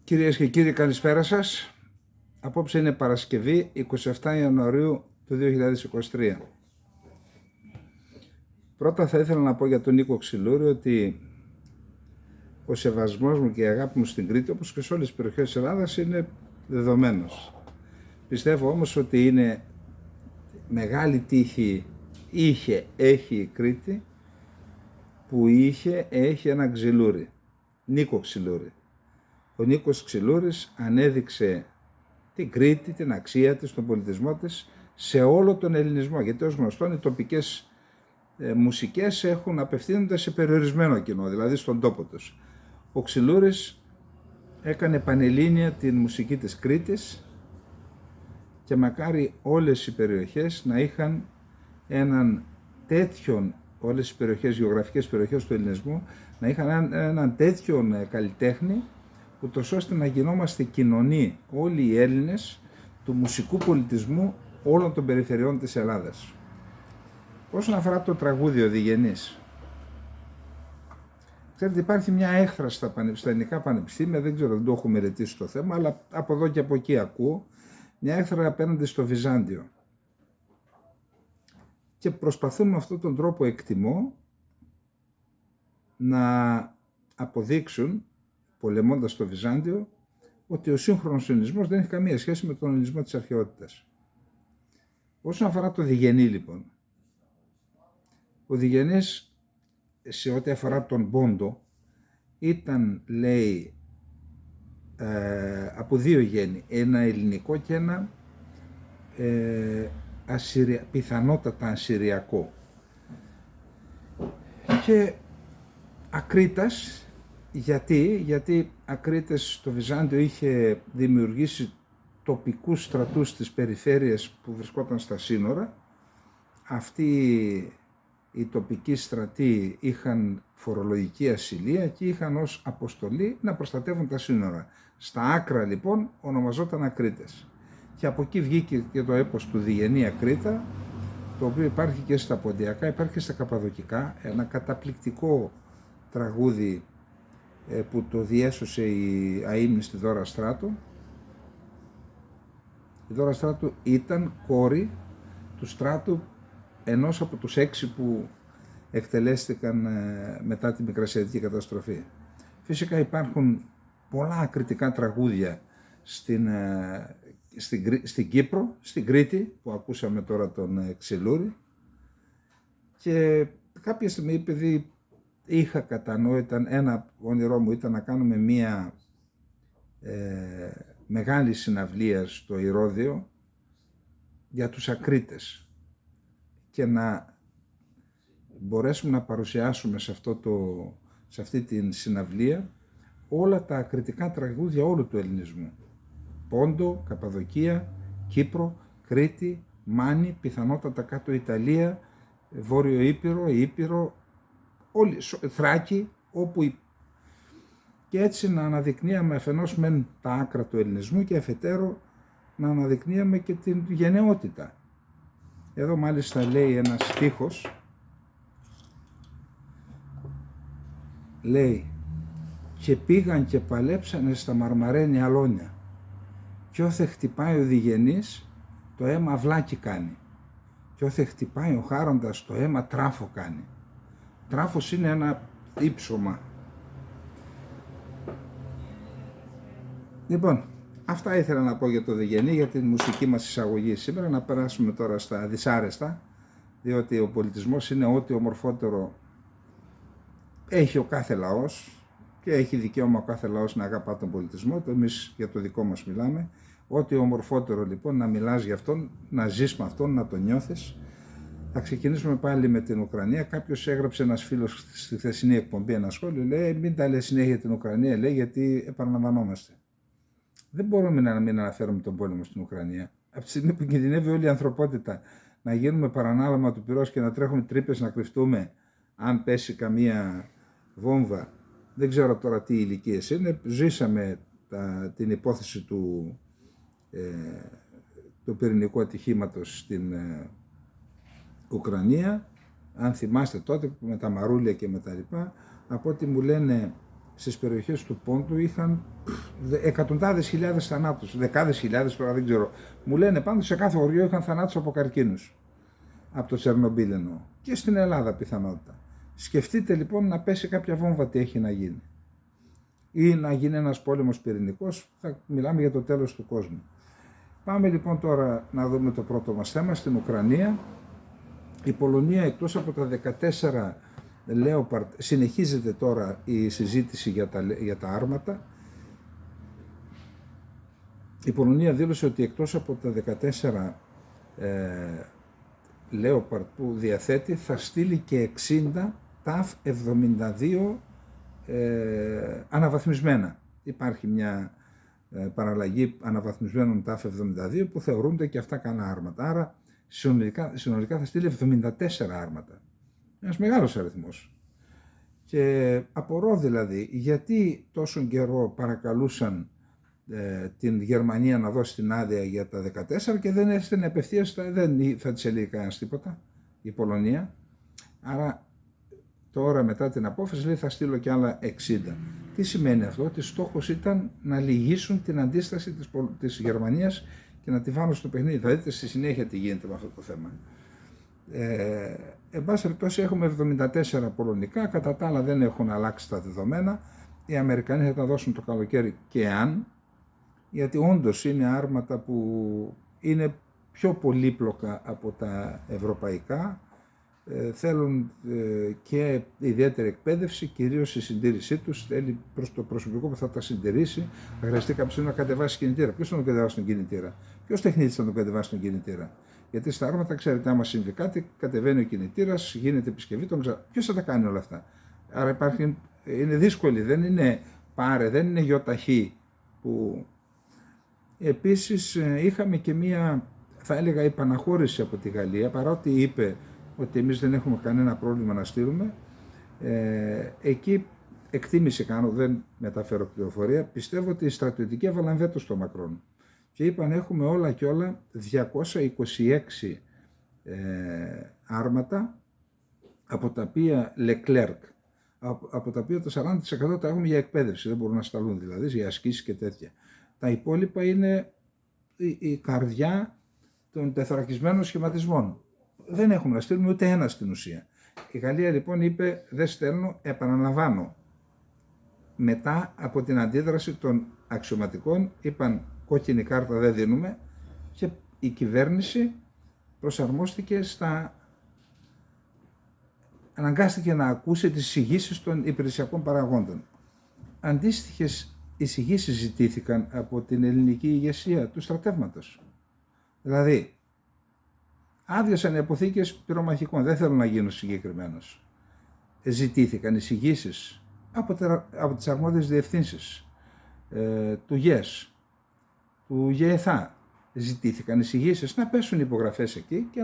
Κυρίες και κύριοι, καλησπέρα σας. Απόψε είναι Παρασκευή, 27 Ιανουαρίου του 2023. Πρώτα θα ήθελα να πω για τον Νίκο Ξυλούρη ότι ο σεβασμός μου και η αγάπη μου στην Κρήτη, όπως και σε όλες τις περιοχές της Ελλάδας, είναι δεδομένος. Πιστεύω όμως ότι είναι μεγάλη τύχη έχει η Κρήτη που έχει ένα Ξυλούρη, Νίκο Ξυλούρη. Ο Νίκος Ξυλούρης ανέδειξε την Κρήτη, την αξία της, τον πολιτισμό της σε όλο τον ελληνισμό, γιατί ως γνωστόν οι τοπικές μουσικές απευθύνονται σε περιορισμένο κοινό, δηλαδή στον τόπο τους. Ο Ξυλούρης έκανε πανελλήνια την μουσική της Κρήτης και μακάρι όλες οι περιοχές να είχαν έναν τέτοιον, όλες οι περιοχές, γεωγραφικές περιοχές του ελληνισμού, να είχαν έναν τέτοιον καλλιτέχνη, ούτως ώστε να γινόμαστε κοινωνοί όλοι οι Έλληνες του μουσικού πολιτισμού όλων των περιφερειών της Ελλάδας. Όσον αφορά το τραγούδι «Ο Διγενής», ξέρετε, υπάρχει μια έκφραση στα ελληνικά πανεπιστήμια, δεν ξέρω, δεν το έχω μελετήσει το θέμα, αλλά από εδώ και από εκεί ακούω, μια έκφραση απέναντι στο Βυζάντιο. Και προσπαθούν με αυτόν τον τρόπο, εκτιμώ, να αποδείξουν, πολεμώντας το Βυζάντιο, ότι ο σύγχρονος ελληνισμός δεν έχει καμία σχέση με τον ελληνισμό της αρχαιότητας. Όσον αφορά το Διγενή, λοιπόν, ο Διγενής, σε ό,τι αφορά τον Πόντο, ήταν, λέει, από δύο γέννη, ένα ελληνικό και ένα πιθανότατα ασσυριακό. Και Ακρίτας, γιατί Ακρίτες το Βυζάντιο είχε δημιουργήσει τοπικούς στρατούς στις περιφέρειες που βρισκόταν στα σύνορα. Αυτοί οι τοπικοί στρατοί είχαν φορολογική ασυλία και είχαν ως αποστολή να προστατεύουν τα σύνορα. Στα άκρα, λοιπόν, ονομαζόταν Ακρίτες. Και από εκεί βγήκε και το έπος του Διγενή Ακρίτα, το οποίο υπάρχει και στα ποντιακά, υπάρχει και στα καπαδοκικά, ένα καταπληκτικό τραγούδι που το διέσωσε η αείμνηστη Δώρα Στράτου. Η Δώρα Στράτου ήταν κόρη του Στράτου, ενός από τους 6 που εκτελέστηκαν μετά τη Μικρασιατική καταστροφή. Φυσικά υπάρχουν πολλά ακριτικά τραγούδια στην Κύπρο, στην Κρήτη, που ακούσαμε τώρα τον Ξυλούρη, και κάποια στιγμή, επειδή είχα κατά νου, ένα όνειρό μου ήταν να κάνουμε μία μεγάλη συναυλία στο Ηρώδειο για τους Ακρίτες και να μπορέσουμε να παρουσιάσουμε σε αυτή την συναυλία όλα τα ακριτικά τραγούδια όλου του ελληνισμού. Πόντο, Καπαδοκία, Κύπρο, Κρήτη, Μάνη, πιθανότατα κάτω Ιταλία, Βόρειο Ήπειρο, όλη, Θράκη, όπου. Και έτσι να αναδεικνύαμε αφενός μεν τα άκρα του ελληνισμού και αφετέρου να αναδεικνύαμε και την γενναιότητα. Εδώ μάλιστα λέει ένας στίχος, λέει «Και πήγαν και παλέψανε στα μαρμαρένια αλόνια κι όθε χτυπάει ο Διγενής το αίμα αυλάκι κάνει κι όθε χτυπάει ο Χάροντας το αίμα τράφο κάνει». Τράφος είναι ένα ύψωμα. Λοιπόν, αυτά ήθελα να πω για το Διγενή, για την μουσική μας εισαγωγή σήμερα. Να περάσουμε τώρα στα δυσάρεστα, διότι ο πολιτισμός είναι ό,τι ομορφότερο έχει ο κάθε λαός, και έχει δικαίωμα ο κάθε λαός να αγαπά τον πολιτισμό, εμείς για το δικό μας μιλάμε. Ό,τι ομορφότερο λοιπόν να μιλάς για αυτόν, να ζεις με αυτόν, να τον νιώθεις. Θα ξεκινήσουμε πάλι με την Ουκρανία. Κάποιος έγραψε, ένας φίλος στη χθεσινή εκπομπή, ένα σχόλιο, λέει μην τα λέει συνέχεια την Ουκρανία, λέει, γιατί επαναλαμβανόμαστε. Δεν μπορούμε να μην αναφέρουμε τον πόλεμο στην Ουκρανία. Από τη στιγμή που κινδυνεύει όλη η ανθρωπότητα να γίνουμε παρανάλωμα του πυρός και να τρέχουμε τρύπες να κρυφτούμε αν πέσει καμία βόμβα. Δεν ξέρω τώρα τι ηλικίες είναι. Ζήσαμε την υπόθεση του πυρηνικού ατυχήματος στην Ουκρανία. Αν θυμάστε τότε με τα μαρούλια και με τα λοιπά, από ό,τι μου λένε στις περιοχές του Πόντου είχαν εκατοντάδες χιλιάδες θανάτους, δεκάδες χιλιάδες τώρα δεν ξέρω. Μου λένε πάντως σε κάθε χωριό είχαν θανάτους από καρκίνους. Από το Τσερνομπίλ εννοώ. Και στην Ελλάδα πιθανότητα. Σκεφτείτε λοιπόν να πέσει κάποια βόμβα, τι έχει να γίνει. Ή να γίνει ένας πόλεμος πυρηνικός, θα μιλάμε για το τέλος του κόσμου. Πάμε λοιπόν τώρα να δούμε το πρώτο μας θέμα στην Ουκρανία. Η Πολωνία, εκτός από τα 14 Leopard, συνεχίζεται τώρα η συζήτηση για τα άρματα. Η Πολωνία δήλωσε ότι εκτός από τα 14 Leopard που διαθέτει, θα στείλει και 60 TAF-72 αναβαθμισμένα. Υπάρχει μια παραλλαγή αναβαθμισμένων TAF-72 που θεωρούνται και αυτά καλά άρματα. Άρα συνολικά θα στείλει 74 άρματα. Ένας μεγάλος αριθμός. Και απορώ δηλαδή γιατί τόσο καιρό παρακαλούσαν την Γερμανία να δώσει την άδεια για τα 14 και δεν έστειλε απευθείας, δεν θα της έλεγε κανένας τίποτα η Πολωνία. Άρα τώρα μετά την απόφαση λέει θα στείλω και άλλα 60. Τι σημαίνει αυτό? Ότι στόχος ήταν να λυγίσουν την αντίσταση της Γερμανίας και να τη βάλουν στο παιχνίδι. Θα δείτε στη συνέχεια τι γίνεται με αυτό το θέμα. Εν πάση περιπτώσει έχουμε 74 πολωνικά, κατά τα άλλα δεν έχουν αλλάξει τα δεδομένα. Οι Αμερικανοί θα τα δώσουν το καλοκαίρι και αν, γιατί όντως είναι άρματα που είναι πιο πολύπλοκα από τα ευρωπαϊκά, θέλουν και ιδιαίτερη εκπαίδευση, κυρίως η συντήρησή τους, θέλει προς το προσωπικό που θα τα συντηρήσει, θα χρειαστεί κάποιος να κατεβάσει κινητήρα. Ποιος θα τον κατεβάσει τον κινητήρα? Ποιος τεχνίτης θα τον κατεβάσει τον κινητήρα? Γιατί στα άρματα, ξέρετε, άμα συμβεί κάτι, κατεβαίνει ο κινητήρας, γίνεται επισκευή, ποιος θα τα κάνει όλα αυτά? Άρα είναι δύσκολη, δεν είναι πάρε, δεν είναι γιοταχή που... Επίσης είχαμε και μία, θα έλεγα, επαναχώρηση από τη Γαλλία, παρότι είπε ότι εμείς δεν έχουμε κανένα πρόβλημα να στείλουμε. Εκεί εκτίμηση κάνω, δεν μεταφέρω πληροφορία, πιστεύω ότι οι στρατιωτικοί έβαλαν βέτο στο Μακρόν και είπαν έχουμε όλα και όλα 226 άρματα, από τα οποία Leclerc, από τα οποία το 40% τα έχουμε για εκπαίδευση, δεν μπορούν να σταλούν δηλαδή, για ασκήσεις και τέτοια. Τα υπόλοιπα είναι η καρδιά των τεθωρακισμένων σχηματισμών. Δεν έχουμε να στείλουμε ούτε ένα στην ουσία. Η Γαλλία λοιπόν είπε δεν στέλνω, επαναλαμβάνω. Μετά από την αντίδραση των αξιωματικών είπαν κόκκινη κάρτα δεν δίνουμε και η κυβέρνηση προσαρμόστηκε αναγκάστηκε να ακούσει τις εισηγήσεις των υπηρεσιακών παραγόντων. Αντίστοιχες εισηγήσεις ζητήθηκαν από την ελληνική ηγεσία του στρατεύματος. Δηλαδή, άδειασαν οι αποθήκες πυρομαχικών, δεν θέλω να γίνω συγκεκριμένος. Ζητήθηκαν εισηγήσεις από τις αρμόδιες διευθύνσεις του ΓΕΣ, του ΓΕΘΑ. Ζητήθηκαν εισηγήσεις να πέσουν υπογραφές εκεί και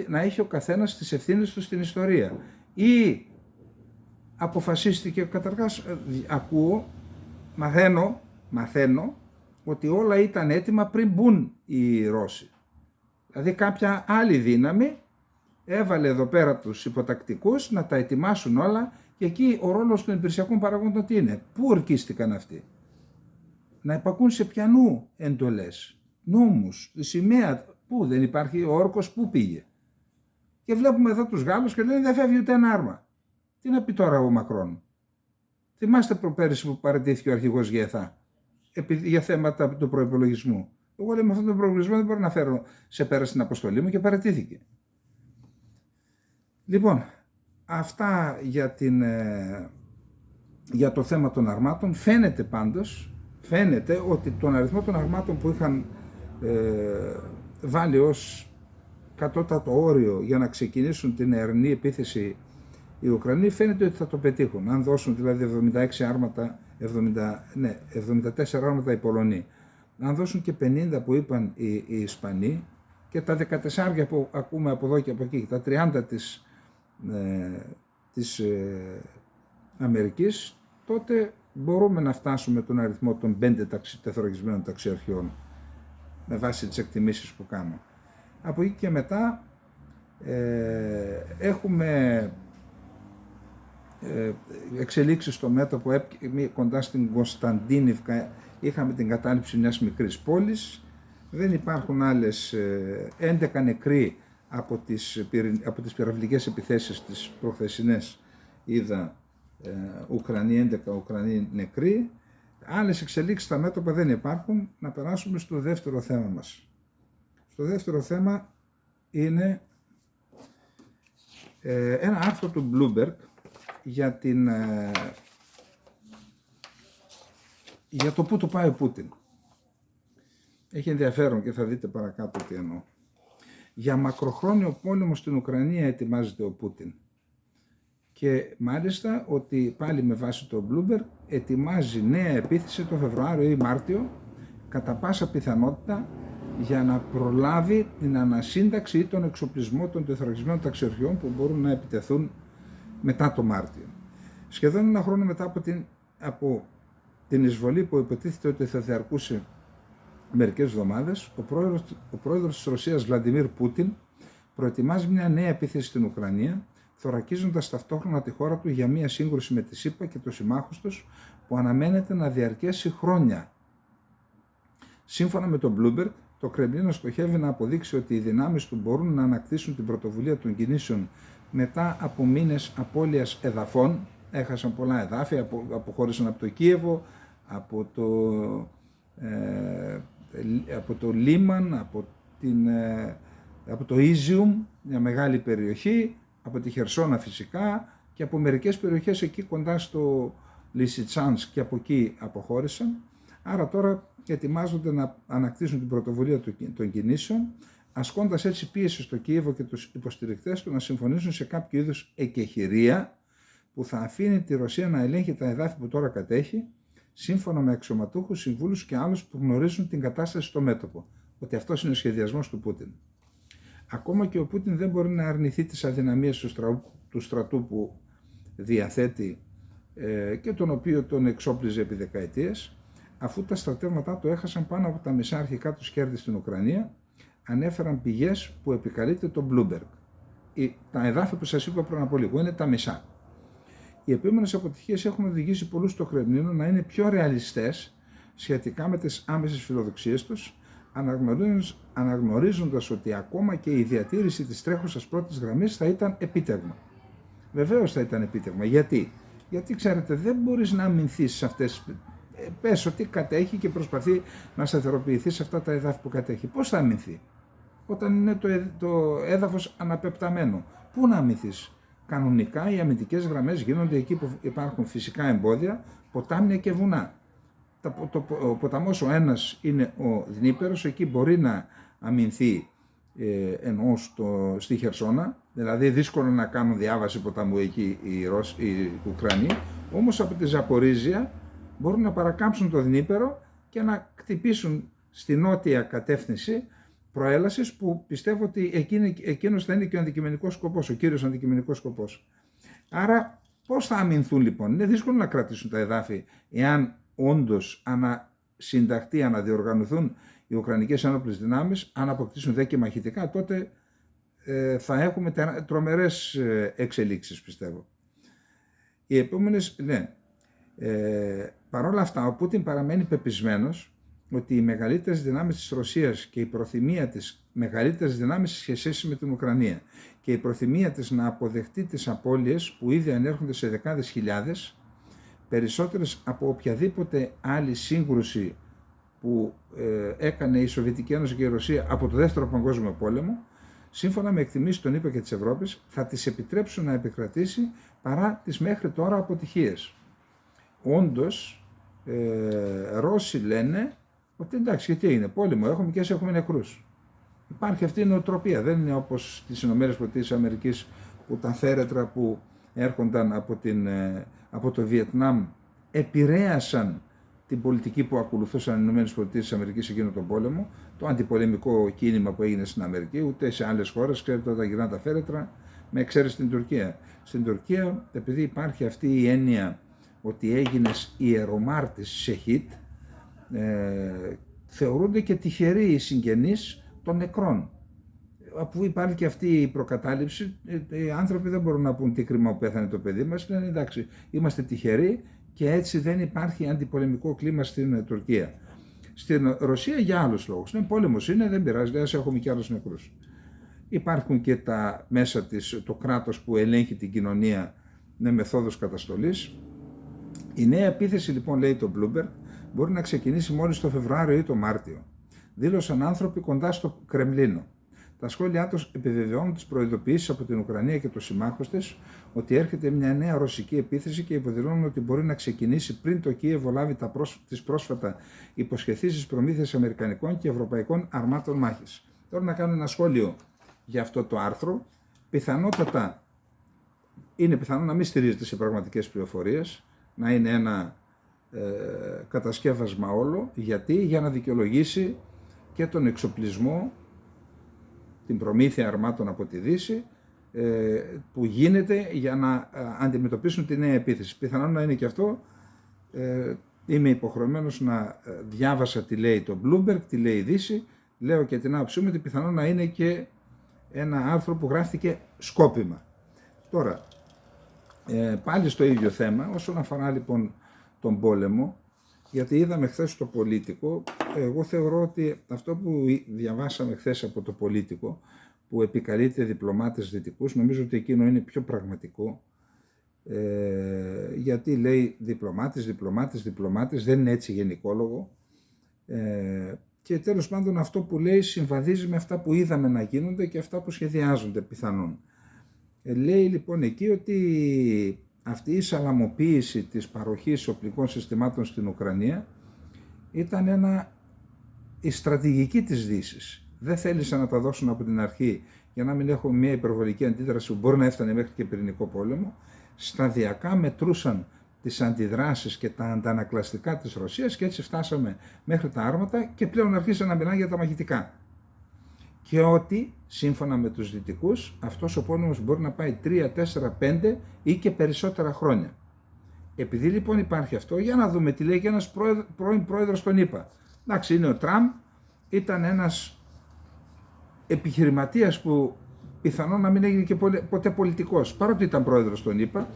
να έχει ο καθένας τις ευθύνες του στην ιστορία. Ή αποφασίστηκε, καταρχάς ακούω, μαθαίνω ότι όλα ήταν έτοιμα πριν μπουν οι Ρώσοι. Δηλαδή κάποια άλλη δύναμη έβαλε εδώ πέρα τους υποτακτικούς να τα ετοιμάσουν όλα και εκεί ο ρόλος των υπηρεσιακών παραγόντων τι είναι? Πού ορκίστηκαν αυτοί? Να υπακούν σε ποιανού εντολές, νόμους, σημαία, πού δεν υπάρχει, ο όρκος πού πήγε? Και βλέπουμε εδώ τους Γάλλους και λένε δεν φεύγει ούτε ένα άρμα. Τι να πει τώρα ο Μακρόν? Θυμάστε προπέρυσι που παραιτήθηκε ο αρχηγός ΓΕΘΑ για θέματα του προϋπολογισμού? Εγώ λέω με αυτόν τον προϋπολογισμό δεν μπορώ να φέρω σε πέρα στην αποστολή μου και παραιτήθηκε. Λοιπόν, αυτά για την για το θέμα των αρμάτων. Φαίνεται πάντως, ότι τον αριθμό των αρμάτων που είχαν βάλει ως κατώτατο όριο για να ξεκινήσουν την αερινή επίθεση οι Ουκρανοί, φαίνεται ότι θα το πετύχουν. Αν δώσουν δηλαδή 76 άρματα, 74 άρματα οι Πολωνοί, αν δώσουν και 50 που είπαν οι Ισπανοί και τα 14 που ακούμε από εδώ και από εκεί, τα 30 της Αμερικής, τότε μπορούμε να φτάσουμε τον αριθμό των 5 τεθωρακισμένων ταξιαρχιών με βάση τις εκτιμήσεις που κάνω. Από εκεί και μετά έχουμε εξελίξεις στο μέτωπο. Κοντά στην Κωνσταντίνιβκα είχαμε την κατάληψη μιας μικρής πόλης. Δεν υπάρχουν άλλες. 11 νεκροί από τις πυραυλικές επιθέσεις τις προχθεσινές είδα Ουκρανοί, 11 Ουκρανοί νεκροί. Άλλες εξελίξεις στα μέτωπα δεν υπάρχουν. Να περάσουμε στο δεύτερο θέμα μας. Στο δεύτερο θέμα είναι ένα άρθρο του Bloomberg για το πού το πάει ο Πούτιν. Έχει ενδιαφέρον και θα δείτε παρακάτω τι εννοώ. Για μακροχρόνιο πόλεμο στην Ουκρανία ετοιμάζεται ο Πούτιν. Και μάλιστα ότι πάλι με βάση το Bloomberg ετοιμάζει νέα επίθεση το Φεβρουάριο ή Μάρτιο, κατά πάσα πιθανότητα για να προλάβει την ανασύνταξη ή τον εξοπλισμό των τεθωρακισμένων ταξιαρχιών που μπορούν να επιτεθούν μετά το Μάρτιο. Σχεδόν ένα χρόνο μετά από την εισβολή που υποτίθεται ότι θα διαρκούσε μερικές εβδομάδες, ο πρόεδρος της Ρωσίας Βλαντιμίρ Πούτιν προετοιμάζει μια νέα επίθεση στην Ουκρανία, θωρακίζοντας ταυτόχρονα τη χώρα του για μια σύγκρουση με τη ΣΥΠΑ και τους συμμάχους τους που αναμένεται να διαρκέσει χρόνια. Σύμφωνα με το Bloomberg, το Κρεμλίνο στοχεύει να αποδείξει ότι οι δυνάμεις του μπορούν να ανακτήσουν την πρωτοβουλία των κινήσεων μετά από μήνες απώλειας εδαφών. Έχασαν πολλά εδάφη, αποχώρησαν από το Κίεβο, από το Λίμαν, από το Ίζιουμ, μια μεγάλη περιοχή, από τη Χερσόνα φυσικά και από μερικές περιοχές εκεί κοντά στο Λισιτσάνσκ και από εκεί αποχώρησαν. Άρα τώρα ετοιμάζονται να ανακτήσουν την πρωτοβουλία των κινήσεων, ασκώντας έτσι πίεση στο Κίεβο και τους υποστηρικτές του να συμφωνήσουν σε κάποιο είδους εκεχηρία που θα αφήνει τη Ρωσία να ελέγχει τα εδάφη που τώρα κατέχει, σύμφωνα με αξιωματούχους, συμβούλους και άλλους που γνωρίζουν την κατάσταση στο μέτωπο. Ότι αυτός είναι ο σχεδιασμός του Πούτιν. Ακόμα και ο Πούτιν δεν μπορεί να αρνηθεί τις αδυναμίες του στρατού που διαθέτει και τον οποίο τον εξόπλιζε επί δεκαετίες, αφού τα στρατεύματά του έχασαν πάνω από τα μισά αρχικά τους κέρδη στην Ουκρανία, ανέφεραν πηγές που επικαλείται το Bloomberg. Τα εδάφη που σας είπα πριν από λίγο είναι τα μισά. Οι επόμενες αποτυχίες έχουν οδηγήσει πολλούς στο Κρεμλίνο να είναι πιο ρεαλιστές σχετικά με τις άμεσες φιλοδοξίες τους, αναγνωρίζοντας ότι ακόμα και η διατήρηση της τρέχουσας πρώτης γραμμής θα ήταν επίτευγμα. Βεβαίως θα ήταν επίτευγμα. Γιατί ξέρετε, δεν μπορείς να αμυνθείς σε αυτές. Πες ότι κατέχει και προσπαθεί να σταθεροποιηθεί σε αυτά τα εδάφη που κατέχει. Πώς θα αμυνθεί όταν είναι το έδαφος αναπεπταμένο? Πού να αμυνθείς? Κανονικά οι αμυντικές γραμμές γίνονται εκεί που υπάρχουν φυσικά εμπόδια, ποτάμια και βουνά. Ο ποταμός ο ένας είναι ο Δνίπερος, εκεί μπορεί να αμυνθεί ενώ στη Χερσόνα, δηλαδή δύσκολο να κάνουν διάβαση ποταμού εκεί οι Ουκρανοί, όμως από τη Ζαπορίζια μπορούν να παρακάμψουν το Δνίπερο και να χτυπήσουν στη νότια κατεύθυνση προέλασης που πιστεύω ότι εκείνος θα είναι και ο αντικειμενικός σκοπός, ο κύριος αντικειμενικός σκοπός. Άρα πώς θα αμυνθούν λοιπόν? Είναι δύσκολο να κρατήσουν τα εδάφη εάν όντως ανασυνταχθεί, αναδιοργανωθούν οι Ουκρανικές ένοπλες δυνάμεις, αν αποκτήσουν δε και μαχητικά, τότε θα έχουμε τρομερές εξελίξεις πιστεύω. Οι επόμενες, παρόλα αυτά ο Πούτιν παραμένει πεπισμένος ότι οι μεγαλύτερες δυνάμεις της Ρωσίας και η προθυμία της μεγαλύτερες δυνάμεις σε σχέση με την Ουκρανία και η προθυμία της να αποδεχτεί τις απώλειες που ήδη ανέρχονται σε δεκάδες χιλιάδες, περισσότερες από οποιαδήποτε άλλη σύγκρουση που έκανε η Σοβιετική Ένωση και η Ρωσία από το Δεύτερο Παγκόσμιο Πόλεμο, σύμφωνα με εκτιμήσεις των ΗΠΑ και της Ευρώπης, θα τις επιτρέψουν να επικρατήσει παρά τις μέχρι τώρα αποτυχίες. όντως Ρώσοι λένε ότι εντάξει, γιατί έγινε πόλεμο, έχουμε και έτσι έχουμε νεκρούς. Υπάρχει αυτή η νοοτροπία, δεν είναι όπως στις ΗΠΑ που τα θέρετρα που έρχονταν από το Βιετνάμ επηρέασαν την πολιτική που ακολουθούσαν οι ΗΠΑ εκείνο τον πόλεμο, το αντιπολεμικό κίνημα που έγινε στην Αμερική, ούτε σε άλλες χώρες, ξέρετε, όταν γυρνάνε τα θέρετρα, με εξαίρεση στην Τουρκία. Στην Τουρκία, επειδή υπάρχει αυτή η έννοια ότι έγινες ιερομάρτης σεχίτ, θεωρούνται και τυχεροί οι συγγενείς των νεκρών. Αφού υπάρχει και αυτή η προκατάληψη, οι άνθρωποι δεν μπορούν να πούν τι κρίμα που πέθανε το παιδί μας, λένε εντάξει, είμαστε τυχεροί και έτσι δεν υπάρχει αντιπολεμικό κλίμα στην Τουρκία. Στην Ρωσία για άλλους λόγους. Ναι, πόλεμος είναι, δεν πειράζει, ας έχουμε και άλλους νεκρούς. Υπάρχουν και τα μέσα το κράτος που ελέγχει την κοινωνία με μεθόδους καταστολής. Η νέα επίθεση λοιπόν, λέει το Bloomberg, μπορεί να ξεκινήσει μόλις το Φεβρουάριο ή το Μάρτιο. Δήλωσαν άνθρωποι κοντά στο Κρεμλίνο. Τα σχόλιά τους επιβεβαιώνουν τις προειδοποιήσεις από την Ουκρανία και τους συμμάχους της ότι έρχεται μια νέα ρωσική επίθεση και υποδηλώνουν ότι μπορεί να ξεκινήσει πριν το Κίεβο λάβει τις πρόσφατα υποσχεθήσεις προμήθειας αμερικανικών και ευρωπαϊκών αρμάτων μάχης. Τώρα να κάνω ένα σχόλιο για αυτό το άρθρο. Πιθανότατα είναι πιθανό να μην στηρίζεται σε πραγματικές πληροφορίες, να είναι ένα κατασκεύασμα όλο. Γιατί? Για να δικαιολογήσει και τον εξοπλισμό, την προμήθεια αρμάτων από τη Δύση που γίνεται για να αντιμετωπίσουν τη νέα επίθεση. Πιθανόν να είναι και αυτό. Είμαι υποχρεωμένος να διάβασα τι λέει το Bloomberg, τι λέει η Δύση. Λέω και την άποψή μου ότι πιθανόν να είναι και ένα άρθρο που γράφτηκε σκόπιμα. Τώρα, πάλι στο ίδιο θέμα, όσον αφορά λοιπόν τον πόλεμο, γιατί είδαμε χθες το Πολίτικο, εγώ θεωρώ ότι αυτό που διαβάσαμε χθες από το Πολίτικο, που επικαλείται διπλωμάτες δυτικούς, νομίζω ότι εκείνο είναι πιο πραγματικό, γιατί λέει διπλωμάτες, δεν είναι έτσι γενικόλογο, και τέλος πάντων αυτό που λέει συμβαδίζει με αυτά που είδαμε να γίνονται και αυτά που σχεδιάζονται πιθανόν. Λέει λοιπόν εκεί ότι αυτή η σαλαμοποίηση της παροχής οπλικών συστημάτων στην Ουκρανία ήταν η στρατηγική της Δύσης. Δεν θέλησαν να τα δώσουν από την αρχή για να μην έχουμε μια υπερβολική αντίδραση που μπορεί να έφτανε μέχρι και πυρηνικό πόλεμο. Σταδιακά μετρούσαν τις αντιδράσεις και τα αντανακλαστικά της Ρωσίας και έτσι φτάσαμε μέχρι τα άρματα και πλέον αρχίσαν να μιλάνε για τα μαγητικά. Και ότι, σύμφωνα με τους δυτικούς, αυτός ο πόλεμος μπορεί να πάει 3, 4, 5 ή και περισσότερα χρόνια. Επειδή λοιπόν υπάρχει αυτό, για να δούμε τι λέει και ένας πρώην πρόεδρος των ΗΠΑ. Εντάξει, είναι ο Τραμπ, ήταν ένας επιχειρηματίας που πιθανόν να μην έγινε και ποτέ πολιτικός, παρότι ήταν πρόεδρος των ΗΠΑ.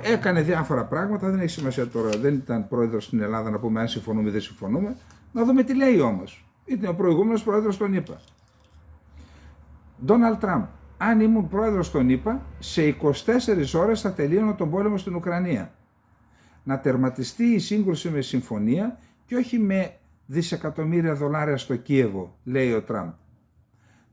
Έκανε διάφορα πράγματα, δεν έχει σημασία τώρα, δεν ήταν πρόεδρος στην Ελλάδα να πούμε αν συμφωνούμε ή δεν συμφωνούμε. Να δούμε τι λέει όμως. Ήταν ο προηγούμενος πρόεδρος των ΗΠΑ. Ντόναλντ Τραμπ, αν ήμουν πρόεδρος των ΗΠΑ, σε 24 ώρες θα τελείωνα τον πόλεμο στην Ουκρανία. Να τερματιστεί η σύγκρουση με συμφωνία και όχι με δισεκατομμύρια δολάρια στο Κίεβο, λέει ο Τραμπ.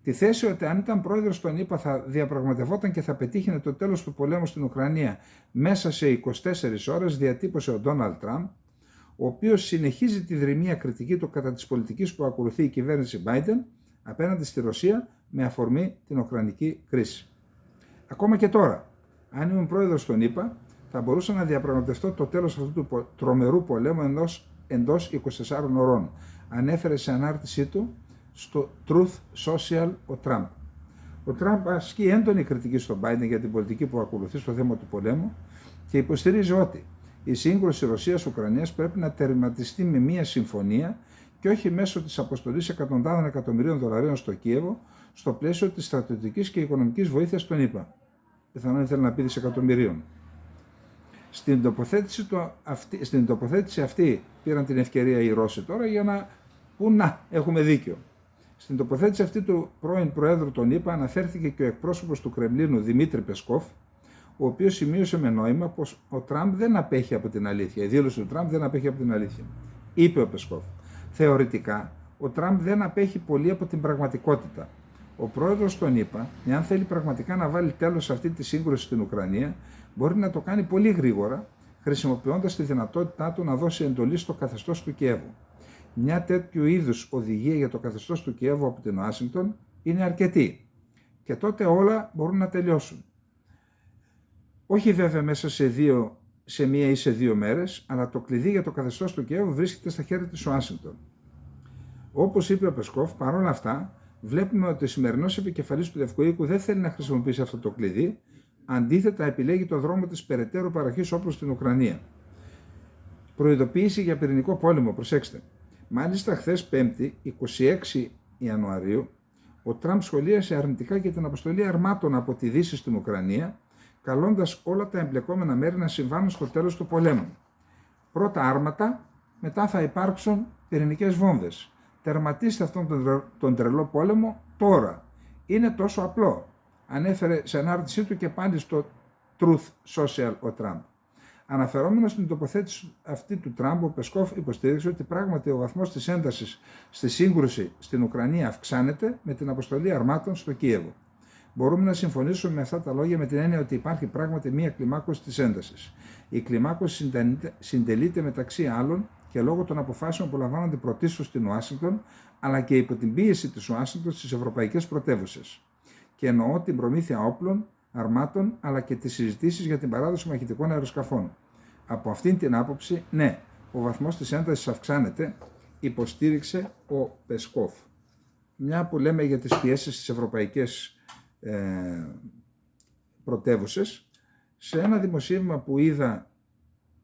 Τη θέση ότι αν ήταν πρόεδρος των ΗΠΑ θα διαπραγματευόταν και θα πετύχαινε το τέλος του πολέμου στην Ουκρανία μέσα σε 24 ώρες, διατύπωσε ο Ντόναλντ Τραμπ, ο οποίος συνεχίζει τη δρυμία κριτική του κατά της πολιτικής που ακολουθεί η κυβέρνηση Biden απέναντι στη Ρωσία με αφορμή την Ουκρανική κρίση. Ακόμα και τώρα, αν ήμουν πρόεδρος των ΗΠΑ, θα μπορούσα να διαπραγματευτώ το τέλος αυτού του τρομερού πολέμου εντός 24 ωρών, ανέφερε σε ανάρτησή του στο Truth Social ο Τραμπ. Ο Τραμπ ασκεί έντονη κριτική στον Biden για την πολιτική που ακολουθεί στο θέμα του πολέμου και υποστηρίζει ότι η σύγκρουση Ρωσίας-Ουκρανίας πρέπει να τερματιστεί με μια συμφωνία και όχι μέσω της αποστολής εκατοντάδων εκατομμυρίων δολαρίων στο Κίεβο στο πλαίσιο της στρατιωτικής και οικονομικής βοήθειας των ΗΠΑ. Πιθανόν ήθελε να πει δισεκατομμυρίων. Στην τοποθέτηση αυτή πήραν την ευκαιρία οι Ρώσοι τώρα για να πούν να έχουμε δίκιο. Στην τοποθέτηση αυτή του πρώην Προέδρου των ΗΠΑ αναφέρθηκε και ο εκπρόσωπος του Κρεμλίνου Δημήτρη Πεσκόφ, ο οποίος σημείωσε με νόημα πως ο Τραμπ δεν απέχει από την αλήθεια. Η δήλωση του Τραμπ δεν απέχει από την αλήθεια. Είπε ο Πεσκόφ. Θεωρητικά, ο Τραμπ δεν απέχει πολύ από την πραγματικότητα. Ο πρόεδρος των ΗΠΑ, εάν θέλει πραγματικά να βάλει τέλος σε αυτή τη σύγκρουση στην Ουκρανία, μπορεί να το κάνει πολύ γρήγορα, χρησιμοποιώντας τη δυνατότητά του να δώσει εντολή στο καθεστώς του Κιέβου. Μια τέτοιου είδους οδηγία για το καθεστώς του Κιέβου από την Ουάσιγκτον είναι αρκετή και τότε όλα μπορούν να τελειώσουν. Όχι βέβαια μέσα σε μία ή σε 2 μέρες, αλλά το κλειδί για το καθεστώς του Κιέβου βρίσκεται στα χέρια της Ουάσιγκτον. Όπως είπε ο Πεσκόφ, παρόλα αυτά, βλέπουμε ότι ο σημερινός επικεφαλής του Λευκού Οίκου δεν θέλει να χρησιμοποιήσει αυτό το κλειδί, αντίθετα επιλέγει το δρόμο της περαιτέρω παροχής όπλων στην Ουκρανία. Προειδοποίηση για πυρηνικό πόλεμο, προσέξτε. Μάλιστα, χθες 5η, 26 Ιανουαρίου, ο Τραμπ σχολίασε αρνητικά για την αποστολή αρμάτων από τη Δύση στην Ουκρανία, καλώντας όλα τα εμπλεκόμενα μέρη να συμβάνουν στο τέλος του πολέμου. Πρώτα άρματα, μετά θα υπάρξουν πυρηνικές βόμβες. Τερματίστε αυτόν τον τρελό πόλεμο τώρα. Είναι τόσο απλό. Ανέφερε σε ανάρτησή του και πάλι στο Truth Social ο Τραμπ. Αναφερόμενος στην τοποθέτηση αυτή του Τραμπ, ο Πεσκόφ υποστήριξε ότι πράγματι ο βαθμός της έντασης στη σύγκρουση στην Ουκρανία αυξάνεται με την αποστολή αρμάτων στο Κίεβο. Μπορούμε να συμφωνήσουμε με αυτά τα λόγια με την έννοια ότι υπάρχει πράγματι μία κλιμάκωση της έντασης. Η κλιμάκωση συντελείται μεταξύ άλλων και λόγω των αποφάσεων που λαμβάνονται πρωτίστως στην Ουάσιγκτον, αλλά και υπό την πίεση της Ουάσιγκτον στις ευρωπαϊκές πρωτεύουσες. Και εννοώ την προμήθεια όπλων, αρμάτων, αλλά και τις συζητήσεις για την παράδοση μαχητικών αεροσκαφών. Από αυτήν την άποψη, ναι, ο βαθμός της έντασης αυξάνεται, υποστήριξε ο Πεσκόφ. Μια που λέμε για τις πιέσεις στις ευρωπαϊκές πρωτεύουσες, σε ένα δημοσίευμα που είδα,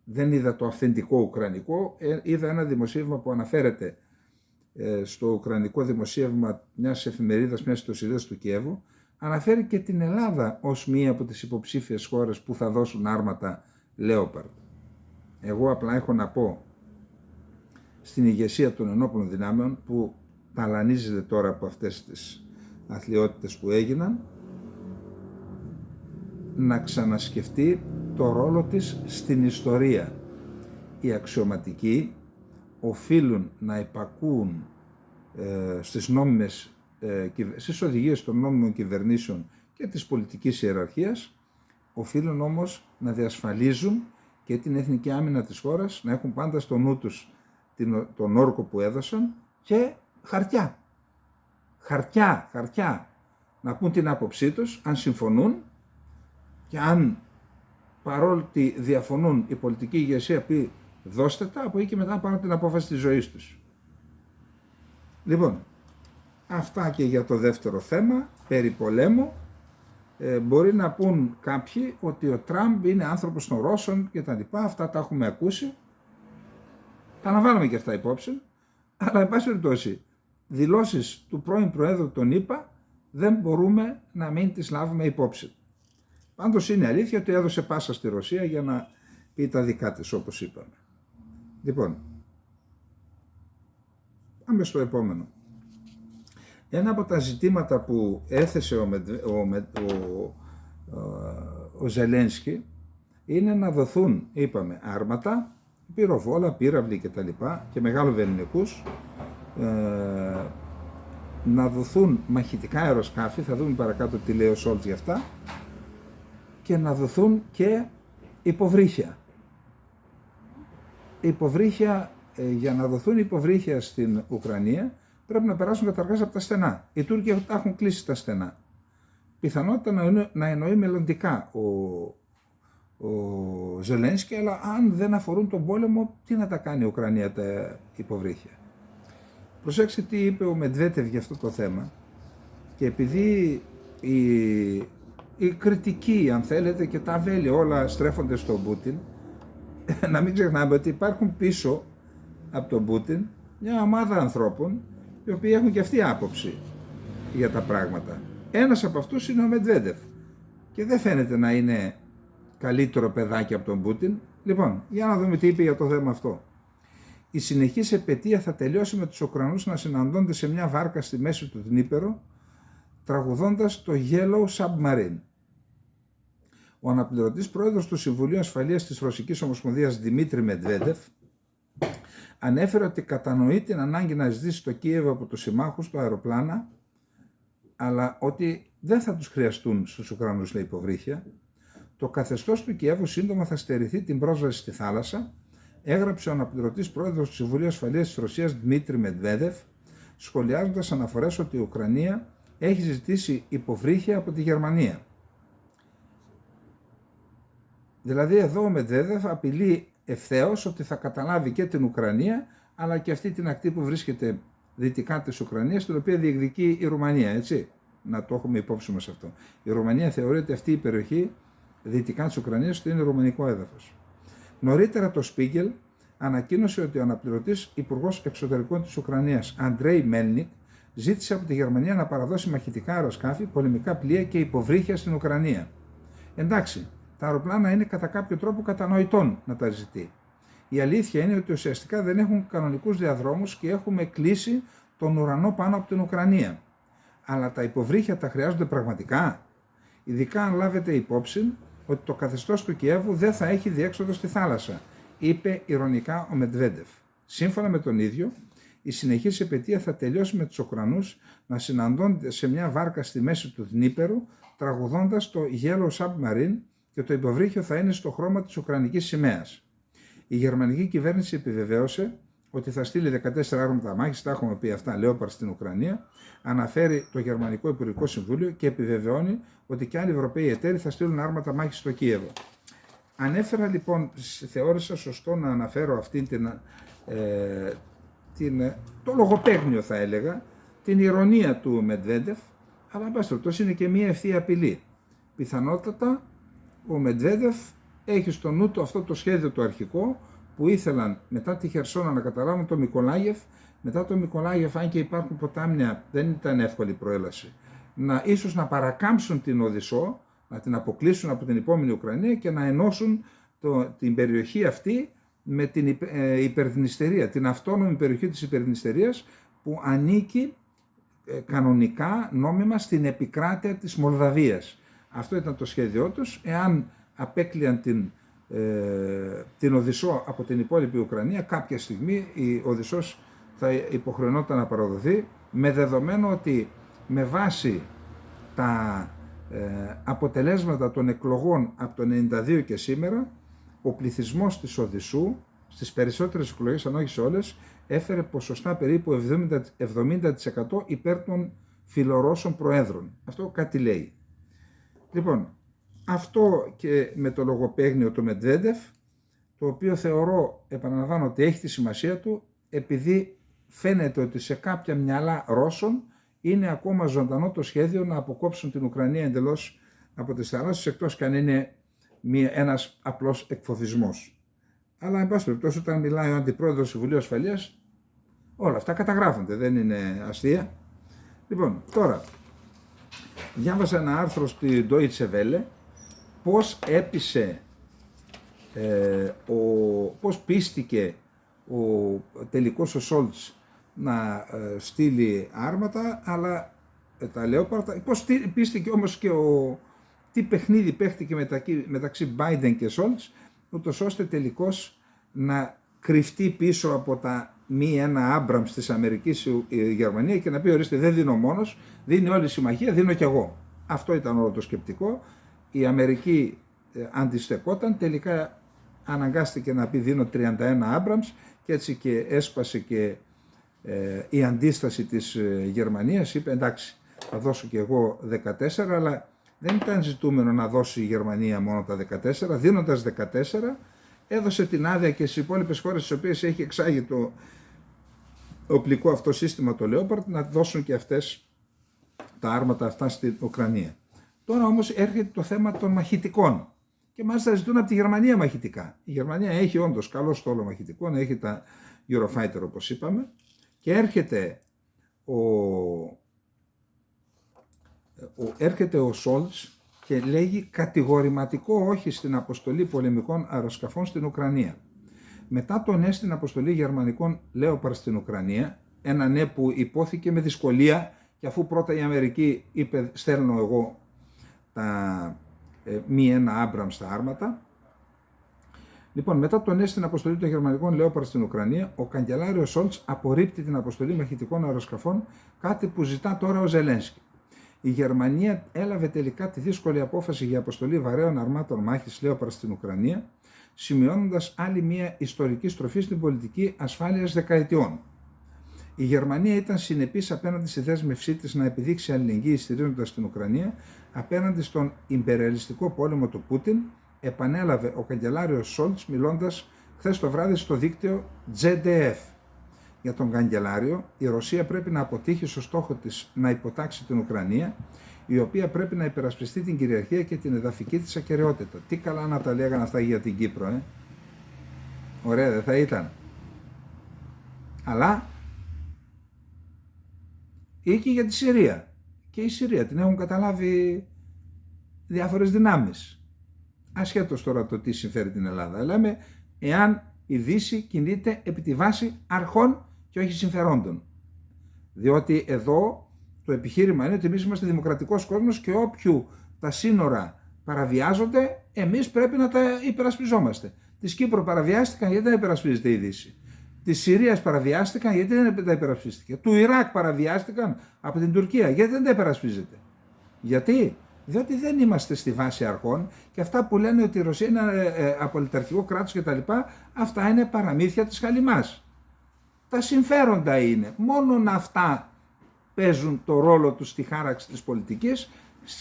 δεν είδα το αυθεντικό ουκρανικό, είδα ένα δημοσίευμα που αναφέρεται στο ουκρανικό δημοσίευμα μιας εφημερίδας, μιας ιστοσελίδας του Κιέβου, αναφέρει και την Ελλάδα ως μία από τις υποψήφιες χώρες που θα δώσουν άρματα Λέοπαρντ. Εγώ απλά έχω να πω στην ηγεσία των ενόπλων δυνάμεων που ταλανίζεται τώρα από αυτές τις αθλιότητες που έγιναν, να ξανασκεφτεί το ρόλο της στην ιστορία. Οι αξιωματικοί οφείλουν να υπακούουν στις οδηγίες των νόμιμων κυβερνήσεων και της πολιτικής ιεραρχίας, οφείλουν όμως να διασφαλίζουν και την εθνική άμυνα της χώρας, να έχουν πάντα στο νου τους τον όρκο που έδωσαν και χαρτιά. Χαρτιά. Να πούν την άποψή τους, αν συμφωνούν, και αν παρότι διαφωνούν η πολιτική ηγεσία πει δώστε τα, από εκεί και μετά πάρουν την απόφαση της ζωής τους. Λοιπόν, αυτά και για το δεύτερο θέμα, περί πολέμου. Μπορεί να πούν κάποιοι ότι ο Τραμπ είναι άνθρωπος των Ρώσων και τα λοιπά, αυτά τα έχουμε ακούσει. Τα λαμβάνουμε και αυτά υπόψη, αλλά εν πάση περιπτώσει, δηλώσεις του πρώην Προέδρου των ΗΠΑ δεν μπορούμε να μην τις λάβουμε υπόψη. Πάντως είναι αλήθεια ότι έδωσε πάσα στη Ρωσία για να πει τα δικά της, όπως είπαμε. Λοιπόν, πάμε στο επόμενο. Ένα από τα ζητήματα που έθεσε ο Ζελένσκι είναι να δοθούν, είπαμε, άρματα, πυροβόλα, πύραυλοι κτλ. Και μεγαλοβελληνικούς, να δοθούν μαχητικά αεροσκάφη, θα δούμε παρακάτω τι λέει ο Σόλτς για αυτά, και να δοθούν και υποβρύχια. Για να δοθούν υποβρύχια στην Ουκρανία πρέπει να περάσουν καταρχάς από τα στενά. Οι Τούρκοι τα έχουν κλείσει τα στενά. Πιθανότητα να εννοεί μελλοντικά ο Ζελένσκι, αλλά αν δεν αφορούν τον πόλεμο, τι να τα κάνει η Ουκρανία τα υποβρύχια. Προσέξτε τι είπε ο Μεντβέτεβ για αυτό το θέμα, και επειδή η κριτική, αν θέλετε, και τα βέλη όλα στρέφονται στον Πούτιν, να μην ξεχνάμε ότι υπάρχουν πίσω από τον Πούτιν μια ομάδα ανθρώπων οι οποίοι έχουν και αυτή άποψη για τα πράγματα. Ένας από αυτούς είναι ο Μεντβέτεβ και δεν φαίνεται να είναι καλύτερο παιδάκι από τον Πούτιν. Λοιπόν, για να δούμε τι είπε για το θέμα αυτό. Η συνεχής επετεία θα τελειώσει με τους Ουκρανούς να συναντώνται σε μια βάρκα στη μέση του Δνήπερο, τραγουδώντας το Yellow Submarine. Ο αναπληρωτής πρόεδρος του Συμβουλίου Ασφαλείας της Ρωσικής Ομοσπονδίας Δημήτρη Μεντβέτεβ ανέφερε ότι κατανοεί την ανάγκη να ζητήσει το Κίεβο από τους συμμάχους του αεροπλάνα, αλλά ότι δεν θα τους χρειαστούν στους Ουκρανούς, λέει, υποβρύχια. Το καθεστώς του Κιέβου σύντομα θα στερηθεί την πρόσβαση στη θάλασσα, έγραψε ο αναπληρωτής πρόεδρος του Συμβουλίου Ασφαλείας της Ρωσίας Δημήτρη Μετβέντεφ, σχολιάζοντας αναφορές ότι η Ουκρανία έχει ζητήσει υποβρύχια από τη Γερμανία. Δηλαδή εδώ ο Μετβέντεφ απειλεί ευθέως ότι θα καταλάβει και την Ουκρανία, αλλά και αυτή την ακτή που βρίσκεται δυτικά της Ουκρανίας, την οποία διεκδικεί η Ρουμανία, έτσι. Να το έχουμε υπόψη μας αυτό. Η Ρουμανία θεωρεί ότι αυτή η περιοχή δυτικά της Ουκρανίας είναι ρουμανικό έδαφος. Νωρίτερα το Σπίγκελ ανακοίνωσε ότι ο αναπληρωτής υπουργός εξωτερικών της Ουκρανίας, Αντρέι Μέλνικ, ζήτησε από τη Γερμανία να παραδώσει μαχητικά αεροσκάφη, πολεμικά πλοία και υποβρύχια στην Ουκρανία. Εντάξει, τα αεροπλάνα είναι κατά κάποιο τρόπο κατανοητόν να τα ζητεί. Η αλήθεια είναι ότι ουσιαστικά δεν έχουν κανονικούς διαδρόμους και έχουμε κλείσει τον ουρανό πάνω από την Ουκρανία. Αλλά τα υποβρύχια τα χρειάζονται πραγματικά, ειδικά αν λάβετε υπόψη ότι το καθεστώς του Κιέβου δεν θα έχει διέξοδο στη θάλασσα, είπε ηρωνικά ο Μετβέντεφ. Σύμφωνα με τον ίδιο, η συνεχής επετεία θα τελειώσει με τους Ουκρανούς να συναντώνται σε μια βάρκα στη μέση του Δνίπερου, τραγουδώντας το Yellow Submarine, και το υποβρύχιο θα είναι στο χρώμα της Ουκρανικής σημαίας. Η γερμανική κυβέρνηση επιβεβαίωσε ότι θα στείλει 14 άρματα μάχης, τα έχουμε πει αυτά, Leopard στην Ουκρανία, αναφέρει το Γερμανικό Υπουργικό Συμβούλιο και επιβεβαιώνει ότι και άλλοι Ευρωπαίοι εταίροι θα στείλουν άρματα μάχης στο Κίεβο. Ανέφερα λοιπόν, θεώρησα σωστό να αναφέρω αυτή το λογοπαίγνιο θα έλεγα, την ηρωνία του Μετβέντεφ, αλλά εν πάση περιπτώσει είναι και μια ευθεία απειλή. Πιθανότατα ο Μετβέντεφ έχει στο νου του αυτό το σχέδιο το αρχικό που ήθελαν μετά τη Χερσόνα να καταλάβουν το Μικολάγεφ. Μετά το Μικολάγεφ, αν και υπάρχουν ποτάμια, δεν ήταν εύκολη προέλαση, ίσως να παρακάμψουν την Οδυσσό, να την αποκλείσουν από την επόμενη Ουκρανία και να ενώσουν την περιοχή αυτή με την υπερδνηστερία, την αυτόνομη περιοχή της υπερδνηστερίας που ανήκει κανονικά, νόμιμα, στην επικράτεια της Μολδαβίας. Αυτό ήταν το σχέδιό τους. Εάν απέκλειαν την Οδυσσό από την υπόλοιπη Ουκρανία, κάποια στιγμή η Οδυσσός θα υποχρεωνόταν να παραδοθεί, με δεδομένο ότι με βάση τα αποτελέσματα των εκλογών από το 1992 και σήμερα, ο πληθυσμός της Οδυσσού στις περισσότερες εκλογές, αν όχι σε όλες, έφερε ποσοστά περίπου 70% υπέρ των φιλορώσων προέδρων. Αυτό κάτι λέει. Λοιπόν, αυτό και με το λογοπαίγνιο του Μετβέντεφ, το οποίο θεωρώ, επαναλαμβάνω, ότι έχει τη σημασία του, επειδή φαίνεται ότι σε κάποια μυαλά Ρώσων είναι ακόμα ζωντανό το σχέδιο να αποκόψουν την Ουκρανία εντελώς από τις θάλασσες, εκτός και αν είναι ένας απλός εκφοβισμός. Αλλά, εν πάση περιπτώσει, όταν μιλάει ο Αντιπρόεδρος του Συμβουλίου Ασφαλείας, όλα αυτά καταγράφονται, δεν είναι αστεία. Λοιπόν, τώρα, διάβασα ένα άρθρο στη Deutsche Welle, πώς πίστηκε τελικός ο Σόλτς να στείλει άρματα, αλλά τα Leopard, πώς πίστηκε όμως και τι παιχνίδι παίχτηκε μεταξύ Biden και Σόλτς, ούτως ώστε τελικώς να κρυφτεί πίσω από τα μη-1 Abrams της Αμερικής η Γερμανία και να πει, ορίστε, δεν δίνω μόνος, δίνει όλη η συμμαχία, δίνω κι εγώ. Αυτό ήταν όλο το σκεπτικό. Η Αμερική αντιστεκόταν, τελικά αναγκάστηκε να πει δίνω 31 Abrams και έτσι και έσπασε και η αντίσταση της Γερμανίας. Είπε, εντάξει, θα δώσω κι εγώ 14, αλλά δεν ήταν ζητούμενο να δώσει η Γερμανία μόνο τα 14. Δίνοντας 14, έδωσε την άδεια και στις υπόλοιπες χώρες στις οποίες έχει εξάγει το οπλικό αυτό σύστημα, το Leopard, να δώσουν και αυτές τα άρματα αυτά στην Ουκρανία. Τώρα όμως έρχεται το θέμα των μαχητικών και μάλιστα ζητούν από τη Γερμανία μαχητικά. Η Γερμανία έχει όντως καλό στόλο μαχητικών, έχει τα Eurofighter όπως είπαμε, και έρχεται ο Σόλτς και λέγει κατηγορηματικό όχι στην αποστολή πολεμικών αεροσκαφών στην Ουκρανία. Μετά το ναι στην αποστολή γερμανικών Leopard στην Ουκρανία, ένα ναι που υπόθηκε με δυσκολία, και αφού πρώτα η Αμερική είπε στέλνω εγώ τα μη-1 Abrams τα άρματα. Λοιπόν, μετά το ναι στην αποστολή των γερμανικών Leopard στην Ουκρανία, ο καγκελάριος Σόλτς απορρίπτει την αποστολή μαχητικών αεροσκαφών, κάτι που ζητά τώρα ο Ζελένσκι. Η Γερμανία έλαβε τελικά τη δύσκολη απόφαση για αποστολή βαρέων αρμάτων μάχης Λέοπαρντ στην Ουκρανία, σημειώνοντας άλλη μια ιστορική στροφή στην πολιτική ασφάλειας δεκαετιών. Η Γερμανία ήταν συνεπής απέναντι στη δέσμευσή της να επιδείξει αλληλεγγύη στηρίζοντας την Ουκρανία απέναντι στον ιμπεριαλιστικό πόλεμο του Πούτιν, επανέλαβε ο καγκελάριος Σόλτς μιλώντας χθες το βράδυ στο δίκτυο ZDF. Για τον καγκελάριο, η Ρωσία πρέπει να αποτύχει στο στόχο της να υποτάξει την Ουκρανία, η οποία πρέπει να υπερασπιστεί την κυριαρχία και την εδαφική της ακεραιότητα. Τι καλά να τα λέγανε αυτά για την Κύπρο, Ωραία δεν θα ήταν. Αλλά ή και για τη Συρία. Και η Συρία την έχουν καταλάβει διάφορες δυνάμεις. Ασχέτως τώρα το τι συμφέρει την Ελλάδα. Λέμε εάν η Δύση κινείται επί τη βάση αρχών και όχι συμφερόντων. Διότι εδώ το επιχείρημα είναι ότι εμείς είμαστε δημοκρατικός κόσμος και όποιου τα σύνορα παραβιάζονται, εμείς πρέπει να τα υπερασπιζόμαστε. Της Κύπρου παραβιάστηκαν γιατί δεν υπερασπίζεται η Δύση. Της Συρίας παραβιάστηκαν γιατί δεν τα υπερασπίστηκε. Του Ιράκ παραβιάστηκαν από την Τουρκία γιατί δεν τα υπερασπίζεται. Γιατί? Διότι δεν είμαστε στη βάση αρχών και αυτά που λένε ότι η Ρωσία είναι απολυταρχικό κράτος κτλ. Αυτά είναι παραμύθια της χαλιμάς. Τα συμφέροντα είναι. Μόνον αυτά παίζουν το ρόλο τους στη χάραξη της πολιτικής.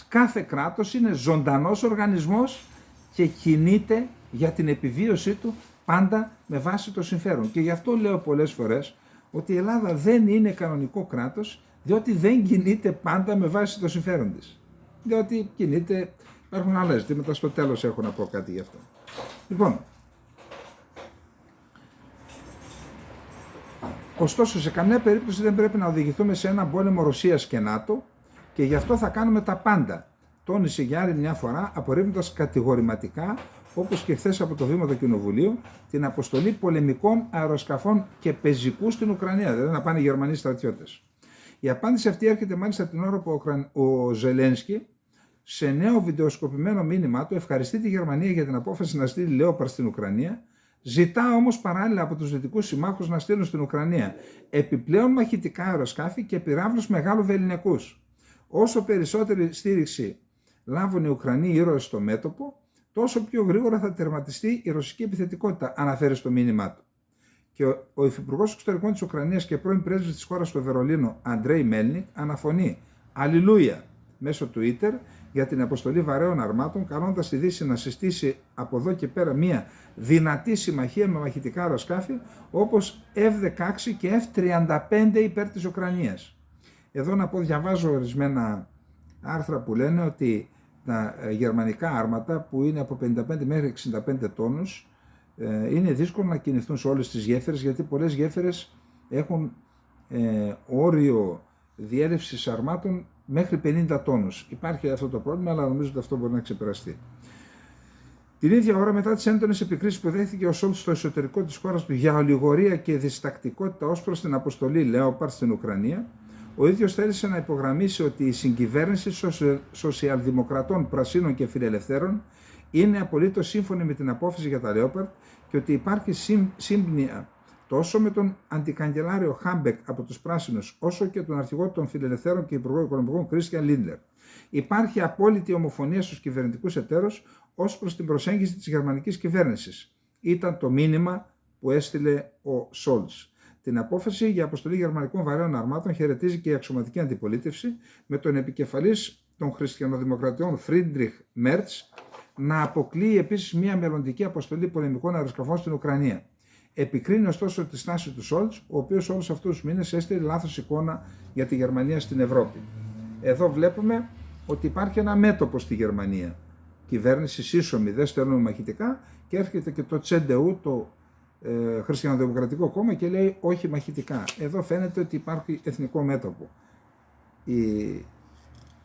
Κάθε κράτος είναι ζωντανός οργανισμός και κινείται για την επιβίωσή του πάντα με βάση το συμφέρον. Και γι' αυτό λέω πολλές φορές ότι η Ελλάδα δεν είναι κανονικό κράτος, διότι δεν κινείται πάντα με βάση το συμφέρον της. Διότι κινείται, υπάρχουν άλλα ζητήματα, στο τέλος έχω να πω κάτι γι' αυτό. Λοιπόν, ωστόσο σε καμιά περίπτωση δεν πρέπει να οδηγηθούμε σε έναν πόλεμο Ρωσίας και ΝΑΤΟ και γι' αυτό θα κάνουμε τα πάντα, τόνισε για άλλη μια φορά, απορρίπτοντας κατηγορηματικά, όπως και χθες από το βήμα του Κοινοβουλίου, την αποστολή πολεμικών αεροσκαφών και πεζικού στην Ουκρανία, δηλαδή να πάνε οι Γερμανοί στρατιώτες. Η απάντηση αυτή έρχεται μάλιστα την ώρα που ο Ζελένσκι, σε νέο βιντεοσκοπημένο μήνυμά του, ευχαριστεί τη Γερμανία για την απόφαση να στείλει Λέοπαρντ στην Ουκρανία, ζητά όμως παράλληλα από τους δυτικούς συμμάχους να στείλουν στην Ουκρανία επιπλέον μαχητικά αεροσκάφη και πυράβλους μεγάλου βεληνικούς. Όσο περισσότερη στήριξη λάβουν οι Ουκρανοί ήρωες στο μέτωπο, τόσο πιο γρήγορα θα τερματιστεί η ρωσική επιθετικότητα, αναφέρει στο μήνυμά του. Και ο Υφυπουργός Εξωτερικών της Ουκρανίας και πρώην πρέσβης της χώρας στο Βερολίνο, Αντρέι Μέλνικ, αναφωνεί «Αλληλούια» μέσω Twitter για την αποστολή βαρέων αρμάτων, καλώντας τη Δύση να συστήσει από εδώ και πέρα μια δυνατή συμμαχία με μαχητικά αεροσκάφη όπως F-16 και F-35 υπέρ της Ουκρανίας. Εδώ να πω, διαβάζω ορισμένα άρθρα που λένε ότι τα γερμανικά άρματα που είναι από 55 μέχρι 65 τόνους είναι δύσκολο να κινηθούν σε όλες τις γέφυρες, γιατί πολλές γέφυρες έχουν όριο διέλευσης αρμάτων μέχρι 50 τόνους. Υπάρχει αυτό το πρόβλημα, αλλά νομίζω ότι αυτό μπορεί να ξεπεραστεί. Την ίδια ώρα, μετά τις έντονες επικρίσεις που δέχθηκε ο Σόλτς στο εσωτερικό της χώρας του για ολιγορία και διστακτικότητα ως προς την αποστολή Λέοπαρντ στην Ουκρανία, ο ίδιος θέλησε να υπογραμμίσει ότι η συγκυβέρνηση σοσιαλδημοκρατών, πρασίνων και φιλελευθέρων είναι απολύτως σύμφωνη με την απόφαση για τα Λέοπαρντ και ότι υπάρχει σύμπνοια τόσο με τον αντικαγκελάριο Χάμπεκ από τους Πράσινους, όσο και τον αρχηγό των Φιλελευθέρων και Υπουργό Οικονομικών Κρίστιαν Λίντερ. Υπάρχει απόλυτη ομοφωνία στους κυβερνητικούς εταίρους ως προς την προσέγγιση της γερμανικής κυβέρνησης. Ήταν το μήνυμα που έστειλε ο Σόλτς. Την απόφαση για αποστολή γερμανικών βαρέων αρμάτων χαιρετίζει και η αξιωματική αντιπολίτευση, με τον επικεφαλής των χριστιανοδημοκρατιών Φρίντριχ Μέρτς να αποκλείει επίσης μια μελλοντική αποστολή πολεμικών αεροσκαφών στην Ουκρανία. Επικρίνει ωστόσο τη στάση του Σόλτς, ο οποίος όλους αυτούς τους μήνες έστειλε λάθος εικόνα για τη Γερμανία στην Ευρώπη. Εδώ βλέπουμε ότι υπάρχει ένα μέτωπο στη Γερμανία. Κυβέρνηση σύσσωμη, δεν στέλνουμε μαχητικά, και έρχεται και το CDU, το Χριστιανοδημοκρατικό Κόμμα, και λέει όχι μαχητικά. Εδώ φαίνεται ότι υπάρχει εθνικό μέτωπο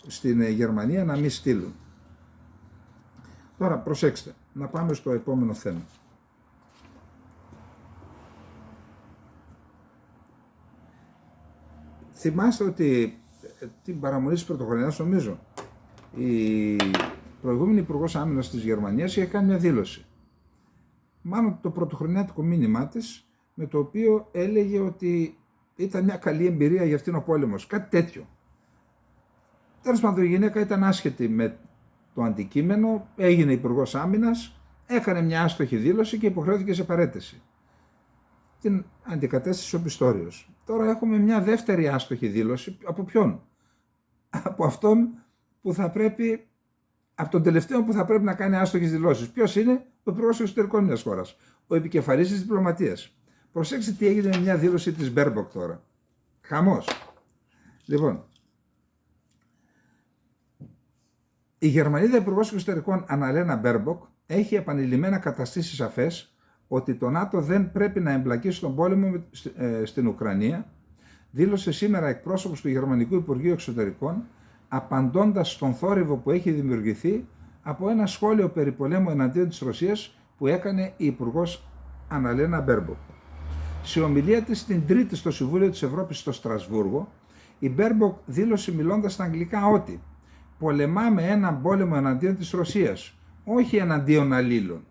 στην Γερμανία να μην στείλουν. Τώρα προσέξτε, να πάμε στο επόμενο θέμα. Θυμάστε ότι την παραμονή της Πρωτοχρονιάς, νομίζω, η προηγούμενη Υπουργός Άμυνας της Γερμανίας είχε κάνει μια δήλωση. Μάλλον το πρωτοχρονιάτικο μήνυμά της, με το οποίο έλεγε ότι ήταν μια καλή εμπειρία για αυτήν ο πόλεμος. Κάτι τέτοιο. Τέλος πάντων, η γυναίκα ήταν άσχετη με το αντικείμενο, έγινε υπουργός άμυνας, έκανε μια άστοχη δήλωση και υποχρεώθηκε σε παραίτηση. Την αντικατέστησε ο Πιστόριος. Τώρα έχουμε μια δεύτερη άστοχη δήλωση. Από ποιον? Από αυτόν που θα πρέπει, από τον τελευταίο που θα πρέπει να κάνει άστοχες δηλώσεις. Ποιος είναι? Ο υπουργός εξωτερικών μιας χώρας, ο επικεφαλής της διπλωματίας. Προσέξτε τι έγινε με μια δήλωση της Μπέρμποκ τώρα. Χαμός. Λοιπόν, η Γερμανίδα υπουργός εξωτερικών Αναλένα Μπέρμποκ έχει επανειλημμένα καταστήσει σαφές ότι το ΝΑΤΟ δεν πρέπει να εμπλακεί στον πόλεμο στην Ουκρανία, δήλωσε σήμερα εκπρόσωπος του Γερμανικού Υπουργείου Εξωτερικών, απαντώντας στον θόρυβο που έχει δημιουργηθεί από ένα σχόλιο περί πολέμου εναντίον της Ρωσίας που έκανε η υπουργός Αναλένα Μπέρμποκ. Σε ομιλία της την Τρίτη στο Συμβούλιο της Ευρώπης στο Στρασβούργο, η Μπέρμποκ δήλωσε μιλώντας στα αγγλικά ότι «πολεμάμε έναν πόλεμο εναντίον της Ρωσίας, όχι εναντίον αλλήλων».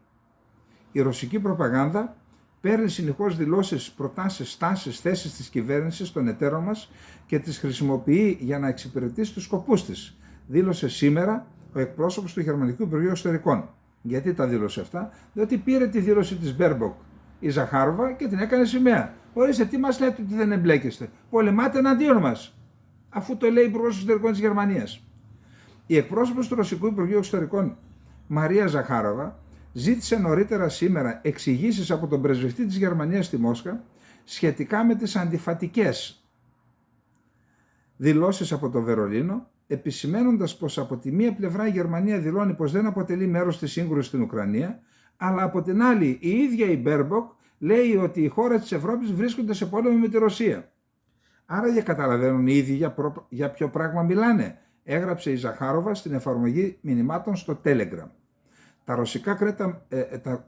Η ρωσική προπαγάνδα παίρνει συνεχώς δηλώσεις, προτάσεις, στάσεις, θέσεις της κυβέρνησης των εταίρων μας και τις χρησιμοποιεί για να εξυπηρετήσει τους σκοπούς της, δήλωσε σήμερα ο εκπρόσωπος του Γερμανικού Υπουργείου Εξωτερικών. Γιατί τα δήλωσε αυτά? Διότι πήρε τη δήλωση της Μπέρμποκ η Ζαχάροβα και την έκανε σημαία. Ορίστε, τι μας λέτε ότι δεν εμπλέκεστε? Πολεμάτε εναντίον μας, αφού το λέει η Υπουργός Εξωτερικών της Γερμανίας. Η εκπρόσωπος του Ρωσικού Υπουργείου Εξωτερικών, Μαρία Ζαχάροβα, ζήτησε νωρίτερα σήμερα εξηγήσεις από τον πρεσβευτή της Γερμανίας στη Μόσχα σχετικά με τις αντιφατικές δηλώσεις από το Βερολίνο, επισημένοντας πως από τη μία πλευρά η Γερμανία δηλώνει πως δεν αποτελεί μέρος της σύγκρουσης στην Ουκρανία, αλλά από την άλλη η ίδια η Μπέρμποκ λέει ότι οι χώρες της Ευρώπης βρίσκονται σε πόλεμο με τη Ρωσία. Άρα για καταλαβαίνουν οι ίδιοι για ποιο πράγμα μιλάνε, έγραψε η Ζαχάροβα στην εφαρμογή μηνυμάτων στο Telegram. Τα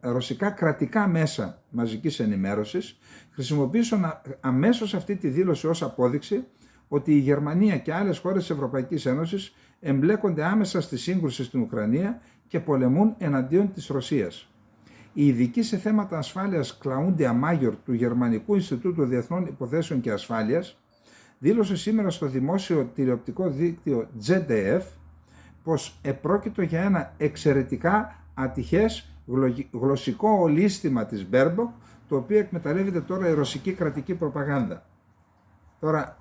ρωσικά κρατικά μέσα μαζικής ενημέρωσης χρησιμοποίησαν αμέσως αυτή τη δήλωση ως απόδειξη ότι η Γερμανία και άλλες χώρες της Ευρωπαϊκής Ένωσης εμπλέκονται άμεσα στη σύγκρουση στην Ουκρανία και πολεμούν εναντίον της Ρωσίας. Η ειδική σε θέματα ασφάλειας Κλαούντια Μάγιορ του Γερμανικού Ινστιτούτου Διεθνών Υποθέσεων και Ασφάλειας δήλωσε σήμερα στο δημόσιο τηλεοπτικό δίκτυο ZDF πως επρόκειτο για ένα εξαιρετικά ατυχές γλωσσικό ολίσθημα της Μπέρμποκ, το οποίο εκμεταλλεύεται τώρα η ρωσική κρατική προπαγάνδα. Τώρα,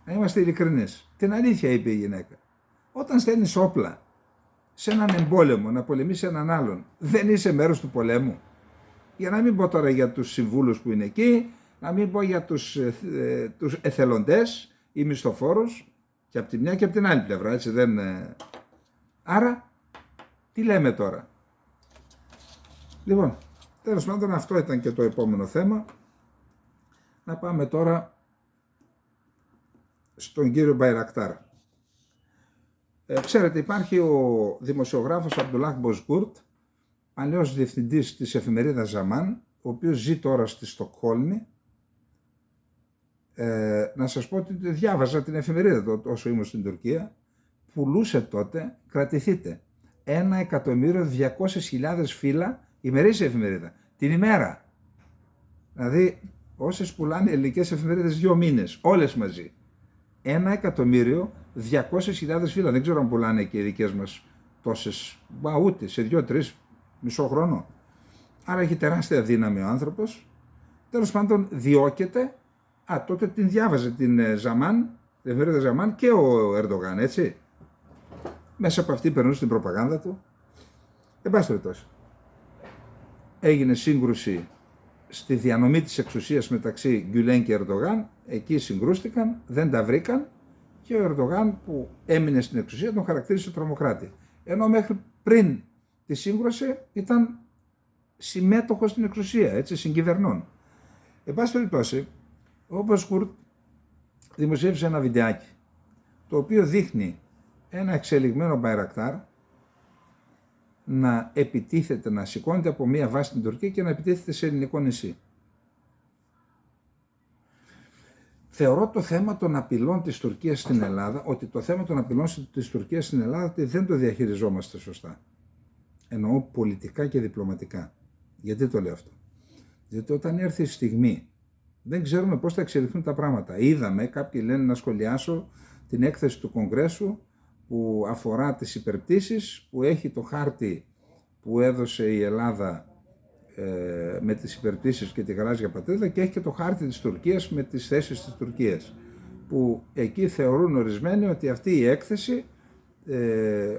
να είμαστε ειλικρινείς, την αλήθεια είπε η γυναίκα. Όταν στέλνεις όπλα σε έναν εμπόλεμο να πολεμήσει έναν άλλον, δεν είσαι μέρος του πολέμου? Για να μην πω τώρα για τους συμβούλους που είναι εκεί, να μην πω για τους εθελοντές ή μισθοφόρους, και από τη μια και από την άλλη πλευρά, έτσι δεν... Άρα, τι λέμε τώρα? Λοιπόν, τέλος πάντων αυτό ήταν και το επόμενο θέμα. Να πάμε τώρα στον κύριο Μπαϊρακτάρ. Ξέρετε, υπάρχει ο δημοσιογράφος Αμπτουλάχ Μποζγκούρτ, παλαιός διευθυντής της εφημερίδας Ζαμάν, ο οποίος ζει τώρα στη Στοκχόλμη. Να σας πω ότι διάβαζα την εφημερίδα όσο ήμουν στην Τουρκία. Πουλούσε τότε, κρατηθείτε, 1.200.000 φύλλα ημερήσια εφημερίδα, την ημέρα. Δηλαδή, όσες πουλάνε ελληνικές εφημερίδες 2 μήνες, όλες μαζί. 1.200.000 φύλλα, δεν ξέρω αν πουλάνε και οι δικές μας τόσες, ούτε σε 2-3 μισό χρόνο. Άρα έχει τεράστια δύναμη ο άνθρωπος. Τέλος πάντων διώκεται. Τότε την διάβαζε την Ζαμάν, την εφημερίδα Ζαμάν και ο Ερντογάν, έτσι. Μέσα από αυτή περνούσε την προπαγάνδα του. Εν πάση περιπτώσει, έγινε σύγκρουση στη διανομή της εξουσίας μεταξύ Γκιουλέν και Ερντογάν. Εκεί συγκρούστηκαν, δεν τα βρήκαν και ο Ερντογάν που έμεινε στην εξουσία τον χαρακτήρισε τρομοκράτη. Ενώ μέχρι πριν τη σύγκρουση ήταν συμμέτοχος στην εξουσία, έτσι, συγκυβερνών. Εν πάση περιπτώσει, ο Μποζγκούρτ δημοσίευσε ένα βιντεάκι το οποίο δείχνει ένα εξελιγμένο Μπαϊρακτάρ να επιτίθεται, να σηκώνεται από μία βάση στην Τουρκία και να επιτίθεται σε ελληνικό νησί. Θεωρώ το θέμα των απειλών της Τουρκίας στην Ελλάδα, ότι το θέμα των απειλών της Τουρκίας στην Ελλάδα ότι δεν το διαχειριζόμαστε σωστά. Εννοώ πολιτικά και διπλωματικά. Γιατί το λέω αυτό? Διότι όταν έρθει η στιγμή δεν ξέρουμε πώς θα εξελιχθούν τα πράγματα. Είδαμε, κάποιοι λένε να σχολιάσω την έκθεση του Κογκρέσου που αφορά τις υπερπτήσεις, που έχει το χάρτη που έδωσε η Ελλάδα με τις υπερπτήσεις και τη γαλάζια πατρίδα, και έχει και το χάρτη της Τουρκίας με τις θέσεις της Τουρκίας, που εκεί θεωρούν ορισμένοι ότι αυτή η έκθεση,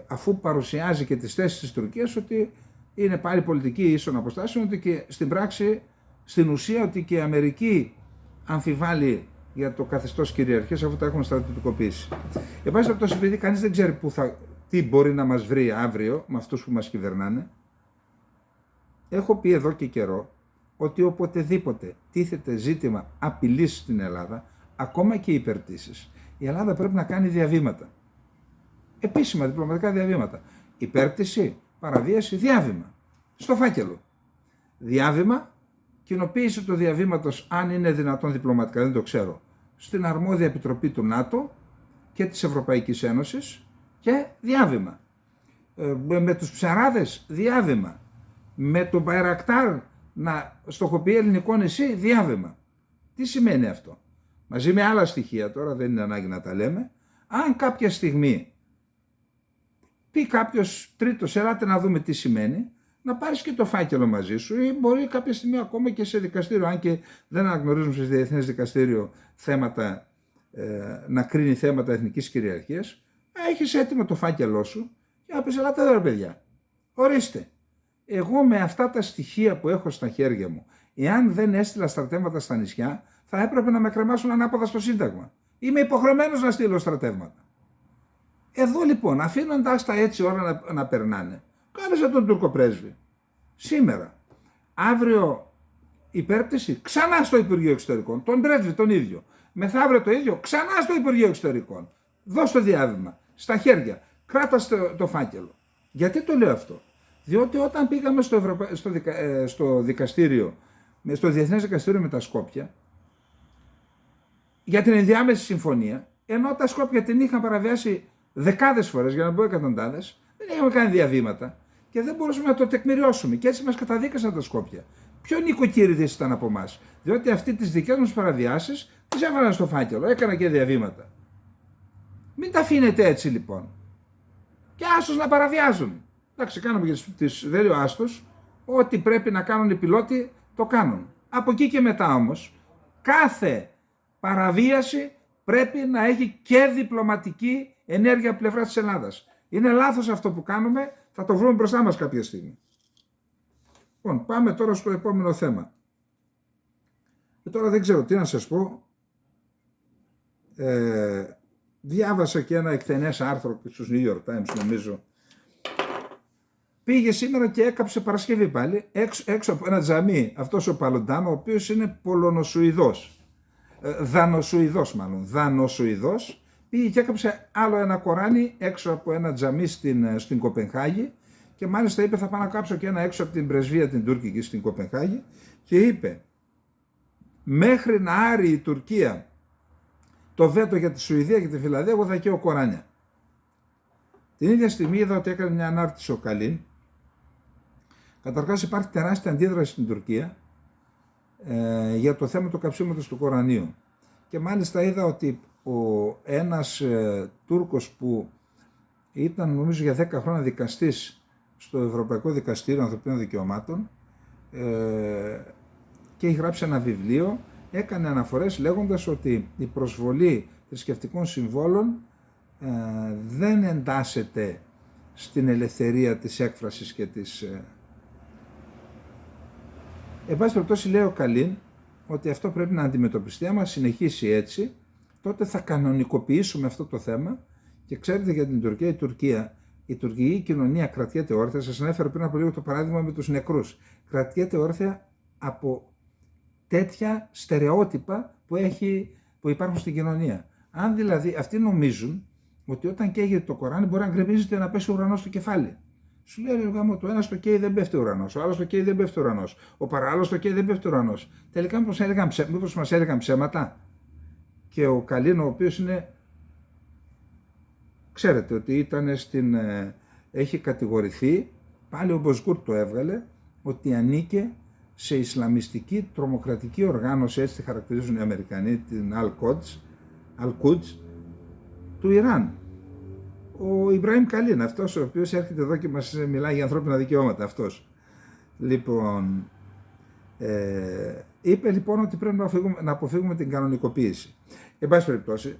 αφού παρουσιάζει και τις θέσεις της Τουρκίας, ότι είναι πάλι πολιτική ίσων αποστάσεων, ότι και στην πράξη, στην ουσία, ότι και η Αμερική αμφιβάλλει για το καθεστώς κυριαρχίας, αφού τα έχουν στρατιωτικοποιήσει. Εν πάση περιπτώσει, επειδή κανείς δεν ξέρει τι μπορεί να μας βρει αύριο με αυτούς που μας κυβερνάνε, έχω πει εδώ και καιρό ότι οποτεδήποτε τίθεται ζήτημα απειλής στην Ελλάδα, ακόμα και υπερπτήσεις, η Ελλάδα πρέπει να κάνει διαβήματα. Επίσημα διπλωματικά διαβήματα. Υπέρπτυση, παραβίαση, διάβημα. Στο φάκελο. Διάβημα, κοινοποίηση του διαβήματος, αν είναι δυνατόν διπλωματικά, δεν το ξέρω, στην αρμόδια επιτροπή του ΝΑΤΟ και της Ευρωπαϊκής Ένωσης, και διάβημα. Με τους ψαράδες, διάβημα. Με τον Μπαϊρακτάρ να στοχοποιεί ελληνικό νησί, διάβημα. Τι σημαίνει αυτό? Μαζί με άλλα στοιχεία, τώρα δεν είναι ανάγκη να τα λέμε, αν κάποια στιγμή πει κάποιος τρίτος, ελάτε να δούμε τι σημαίνει, να πάρεις και το φάκελο μαζί σου, ή μπορεί κάποια στιγμή ακόμα και σε δικαστήριο, αν και δεν αναγνωρίζουν σε διεθνές δικαστήριο θέματα, να κρίνει θέματα εθνικής κυριαρχίας, έχεις έτοιμο το φάκελό σου και να πεις, ελάτε εδώ ρε παιδιά, ορίστε, εγώ με αυτά τα στοιχεία που έχω στα χέρια μου, εάν δεν έστειλα στρατεύματα στα νησιά, θα έπρεπε να με κρεμάσουν ανάποδα στο Σύνταγμα. Είμαι υποχρεωμένος να στείλω στρατεύματα. Εδώ λοιπόν, αφήνοντας τα έτσι όλα να περνάνε, κάλεσε τον Τουρκοπρέσβη. Σήμερα, αύριο υπέρπτυση, ξανά στο Υπουργείο Εξωτερικών, τον πρέσβη τον ίδιο. Μεθαύριο το ίδιο, ξανά στο Υπουργείο Εξωτερικών. Δώσ' το διάβημα, στα χέρια, κράτα το φάκελο. Γιατί το λέω αυτό? Διότι όταν πήγαμε στο δικαστήριο, στο Διεθνές Δικαστήριο με τα Σκόπια, για την ενδιάμεση συμφωνία, ενώ τα Σκόπια την είχαν παραβιάσει δεκάδες φορές, για να πω εκατοντάδες, δεν είχαμε κάνει διαβήματα και δεν μπορούσαμε να το τεκμηριώσουμε. Και έτσι μας καταδίκασαν τα Σκόπια. Πιο νοικοκύριδες ήταν από εμάς, διότι αυτοί τις δικές μας παραβιάσεις τις έβαλαν στο φάκελο, έκανα και διαβήματα. Μην τα αφήνετε έτσι λοιπόν. Και άστος να παραβιάζουν. Εντάξει, κάνουμε και τις, δεν λέω άστος, ό,τι πρέπει να κάνουν οι πιλότοι το κάνουν. Από εκεί και μετά όμως, κάθε παραβίαση πρέπει να έχει και διπλωματική ενέργεια από πλευρά της Ελλάδας. Είναι λάθος αυτό που κάνουμε, θα το βρούμε μπροστά μας κάποια στιγμή. Λοιπόν, πάμε τώρα στο επόμενο θέμα. Και τώρα δεν ξέρω τι να σας πω. Διάβασα και ένα εκτενές άρθρο στους New York Times, νομίζω. Πήγε σήμερα και έκαψε Παρασκευή πάλι, έξω από ένα τζαμί, αυτός ο Παλοντάνο, ο οποίος είναι Πολωνοσουηδός. Δανοσουηδός, πήγε και έκαψε άλλο ένα Κοράνι έξω από ένα τζαμί στην Κοπενχάγη, και μάλιστα είπε, θα πάω να κάψω και ένα έξω από την πρεσβεία την Τούρκικη στην Κοπενχάγη, και είπε, μέχρι να άρει η Τουρκία το βέτο για τη Σουηδία και τη Φιλανδία, εγώ θα καίω Κοράνια. Την ίδια στιγμή είδα ότι έκανε μια ανάρτηση ο Καλίν. Καταρχάς υπάρχει τεράστια αντίδραση στην Τουρκία για το θέμα του καψίματος του Κορανίου. Και μάλιστα είδα ότι ένας Τούρκος που ήταν νομίζω για 10 χρόνια δικαστής στο Ευρωπαϊκό Δικαστήριο Ανθρωπίνων Δικαιωμάτων και έχει γράψει ένα βιβλίο, έκανε αναφορές λέγοντας ότι η προσβολή θρησκευτικών συμβόλων δεν εντάσσεται στην ελευθερία της έκφρασης και της... Εν πάση περιπτώσει, λέει ο Καλίν ότι αυτό πρέπει να αντιμετωπιστεί. Άμα συνεχίσει έτσι, τότε θα κανονικοποιήσουμε αυτό το θέμα. Και ξέρετε, για την Τουρκία, η τουρκική κοινωνία κρατιέται όρθια. Σας ανέφερα πριν από λίγο το παράδειγμα με τους νεκρούς. Κρατιέται όρθια από τέτοια στερεότυπα που υπάρχουν στην κοινωνία. Αν δηλαδή αυτοί νομίζουν ότι όταν καίγεται το Κοράνι μπορεί να γκρεμίζεται να πέσει ο ουρανός στο κεφάλι. Σου λέει, ρε γάμο, το ένα στο καίει δεν πέφτει ο ουρανός, ο άλλος στο καίει δεν πέφτει ο ουρανός, ο παράλληλος στο καίει δεν πέφτει ο ουρανός. Τελικά μήπως μας έλεγαν ψέματα? Και ο Καλίν, ο οποίος είναι, ξέρετε ότι έχει κατηγορηθεί, πάλι ο Μποσκούρ το έβγαλε, ότι ανήκε σε ισλαμιστική τρομοκρατική οργάνωση, έτσι τη χαρακτηρίζουν οι Αμερικανοί, την Al-Quds του Ιράν. Ο Ιμπραήμ Καλίν, αυτός ο οποίος έρχεται εδώ και μας μιλάει για ανθρώπινα δικαιώματα, αυτός. Λοιπόν, είπε λοιπόν ότι πρέπει να αποφύγουμε την κανονικοποίηση. Εν πάση περιπτώσει,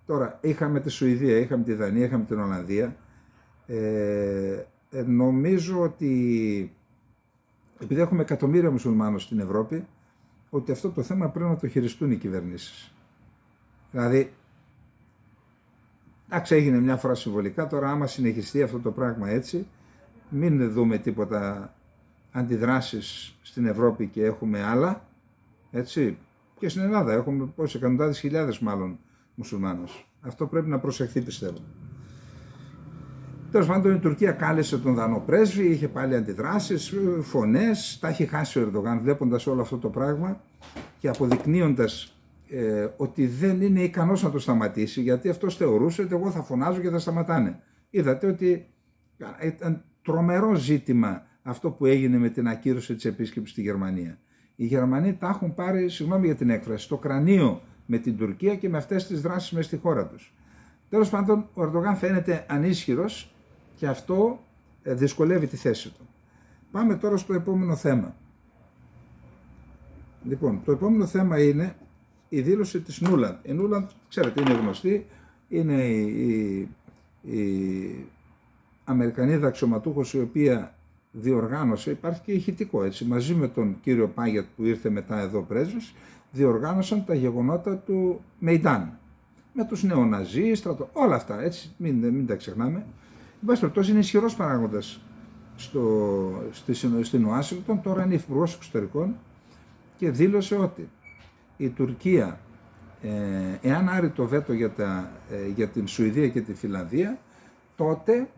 τώρα είχαμε τη Σουηδία, είχαμε τη Δανία, είχαμε την Ολλανδία. Νομίζω ότι επειδή έχουμε εκατομμύρια μουσουλμάνους στην Ευρώπη, ότι αυτό το θέμα πρέπει να το χειριστούν οι κυβερνήσεις. Δηλαδή, εντάξει, έγινε μια φορά συμβολικά, τώρα άμα συνεχιστεί αυτό το πράγμα έτσι, μην δούμε τίποτα αντιδράσεις στην Ευρώπη και έχουμε άλλα, έτσι, και στην Ελλάδα έχουμε πόσες εκατοντάδες χιλιάδες μάλλον μουσουλμάνους. Αυτό πρέπει να προσεχθεί, πιστεύω. Τέλος πάντων, η Τουρκία κάλεσε τον Δανό πρέσβη, είχε πάλι αντιδράσεις, φωνές, τα έχει χάσει ο Ερντογάν βλέποντας όλο αυτό το πράγμα και αποδεικνύοντας ότι δεν είναι ικανός να το σταματήσει, γιατί αυτός θεωρούσε ότι εγώ θα φωνάζω και θα σταματάνε. Είδατε ότι ήταν τρομερό ζήτημα αυτό που έγινε με την ακύρωση της επίσκεψης στη Γερμανία. Οι Γερμανοί τα έχουν πάρει, συγγνώμη για την έκφραση, στο κρανίο με την Τουρκία και με αυτές τις δράσεις μες στη χώρα τους. Τέλος πάντων, ο Ερντογάν φαίνεται ανίσχυρος και αυτό δυσκολεύει τη θέση του. Πάμε τώρα στο επόμενο θέμα. Λοιπόν, το επόμενο θέμα είναι η δήλωση της Νούλαντ. Η Νούλαντ, ξέρετε, είναι γνωστή, είναι η Αμερικανίδα αξιωματούχος η οποία διοργάνωσε, υπάρχει και ηχητικό έτσι, μαζί με τον κύριο Πάγιατ που ήρθε μετά εδώ πρέσβης, διοργάνωσαν τα γεγονότα του Μεϊντάν. Με τους νεοναζί, όλα αυτά, έτσι, μην τα ξεχνάμε. Εν πάση περιπτώσει, είναι ισχυρός παράγοντας στην Ουάσιγκτον, τώρα είναι υπουργός εξωτερικών και δήλωσε ότι η Τουρκία, εάν άρει το βέτο για την Σουηδία και τη Φινλανδία, τότε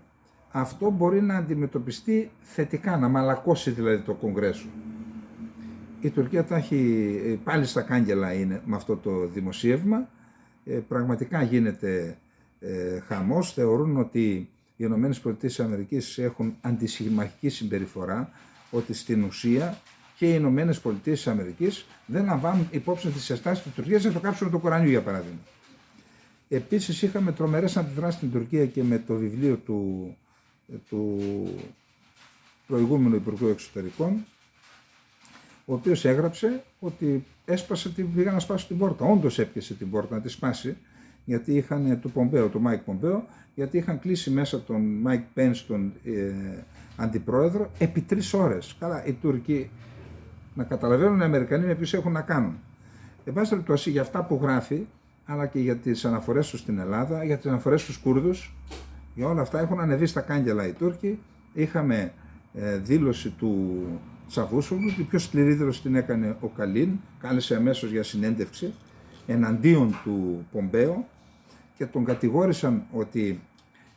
αυτό μπορεί να αντιμετωπιστεί θετικά, να μαλακώσει δηλαδή το Κογκρέσο. Η Τουρκία τα έχει πάλι στα κάγκελα είναι με αυτό το δημοσίευμα. Πραγματικά γίνεται χαμός. Θεωρούν ότι οι ΗΠΑ έχουν αντισυμμαχική συμπεριφορά, ότι στην ουσία και οι ΗΠΑ δεν λαμβάνουν υπόψη τις συστάσεις της Τουρκίας για το κάψιμο του Κορανιού, για παράδειγμα. Επίσης είχαμε τρομερές αντιδράσεις στην Τουρκία και με το βιβλίο του προηγούμενου Υπουργού Εξωτερικών, ο οποίος έγραψε ότι πήγα να σπάσω την πόρτα. Όντως έπιασε την πόρτα να τη σπάσει, γιατί είχαν του Μάικ Πομπέο, γιατί είχαν κλείσει μέσα τον Μάικ Πένς, τον αντιπρόεδρο, επί 3 ώρες. Καλά, οι Τούρκοι να καταλαβαίνουν οι Αμερικανοί με ποιους έχουν να κάνουν. Εν πάση περιπτώσει, για αυτά που γράφει, αλλά και για τις αναφορές του στην Ελλάδα, για τις αναφορές στους Κούρδους, για όλα αυτά έχουν ανεβεί στα κάγκελα οι Τούρκοι. Είχαμε δήλωση του Τσαβούσογλου, την πιο σκληρή δήλωση την έκανε ο Καλίν, κάλεσε αμέσως για συνέντευξη εναντίον του Πομπέο και τον κατηγόρησαν ότι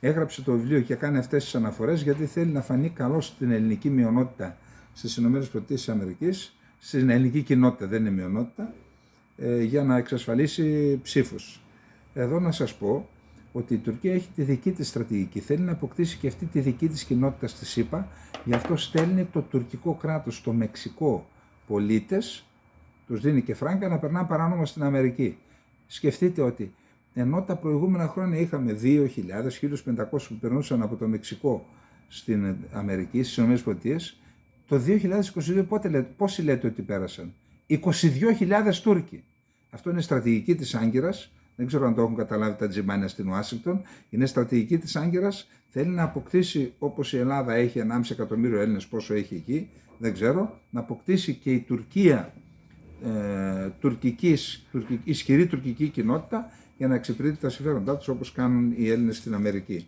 έγραψε το βιβλίο και κάνει αυτές τις αναφορές γιατί θέλει να φανεί καλό στην ελληνική μειονότητα στις ΗΠΑ, στην ελληνική κοινότητα, δεν είναι μειονότητα, για να εξασφαλίσει ψήφους. Εδώ να σας πω ότι η Τουρκία έχει τη δική της στρατηγική, θέλει να αποκτήσει και αυτή τη δική της κοινότητα στη ΣΥΠΑ, γι' αυτό στέλνει το τουρκικό κράτος στο Μεξικό πολίτες, τους δίνει και φράγκα να περνάνε παράνομα στην Αμερική. Σκεφτείτε ότι ενώ τα προηγούμενα χρόνια είχαμε 2.000-1.500 που περνούσαν από το Μεξικό στην Αμερική, στις ΗΠΑ, το 2022 πόσοι λέτε ότι πέρασαν? 22.000 Τούρκοι. Αυτό είναι στρατηγική της Άγκυρας. Δεν ξέρω αν το έχουν καταλάβει τα τζιμάνια στην Ουάσιγκτον. Είναι στρατηγική της Άγκυρας. Θέλει να αποκτήσει, όπως η Ελλάδα έχει 1,5 εκατομμύριο Έλληνες, πόσο έχει εκεί, δεν ξέρω, να αποκτήσει και η Τουρκία ισχυρή τουρκική κοινότητα για να εξυπηρετεί τα συμφέροντά τους όπως κάνουν οι Έλληνες στην Αμερική.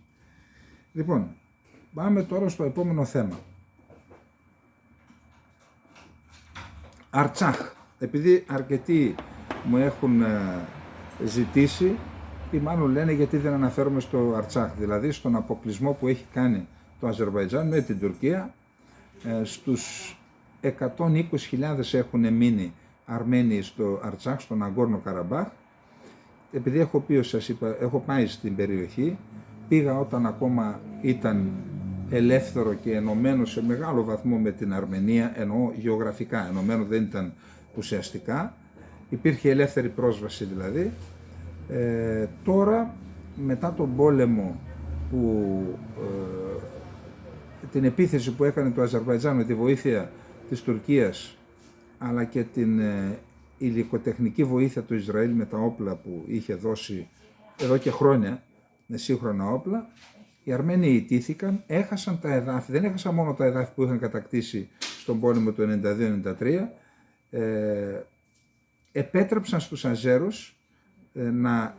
Λοιπόν, πάμε τώρα στο επόμενο θέμα. Αρτσάχ. Επειδή αρκετοί μου έχουν ζητήσει ή μάλλον λένε γιατί δεν αναφέρομαι στο Αρτσάχ, δηλαδή στον αποκλεισμό που έχει κάνει το Αζερβαϊτζάν με την Τουρκία. Στους 120.000 έχουν μείνει Αρμένοι στο Αρτσάχ, στον Αγκόρνο Καραμπάχ. Επειδή έχω πάει στην περιοχή, πήγα όταν ακόμα ήταν ελεύθερο και ενωμένο σε μεγάλο βαθμό με την Αρμενία, εννοώ γεωγραφικά, ενωμένο δεν ήταν ουσιαστικά, υπήρχε ελεύθερη πρόσβαση δηλαδή. Τώρα μετά τον πόλεμο την επίθεση που έκανε το Αζερβαϊτζάν με τη βοήθεια της Τουρκίας, αλλά και την υλικοτεχνική βοήθεια του Ισραήλ με τα όπλα που είχε δώσει εδώ και χρόνια, με σύγχρονα όπλα, οι Αρμένοι ιτήθηκαν, έχασαν τα εδάφη, δεν έχασαν μόνο τα εδάφη που είχαν κατακτήσει στον πόλεμο του 1992-1993, επέτρεψαν στους Αζέρους να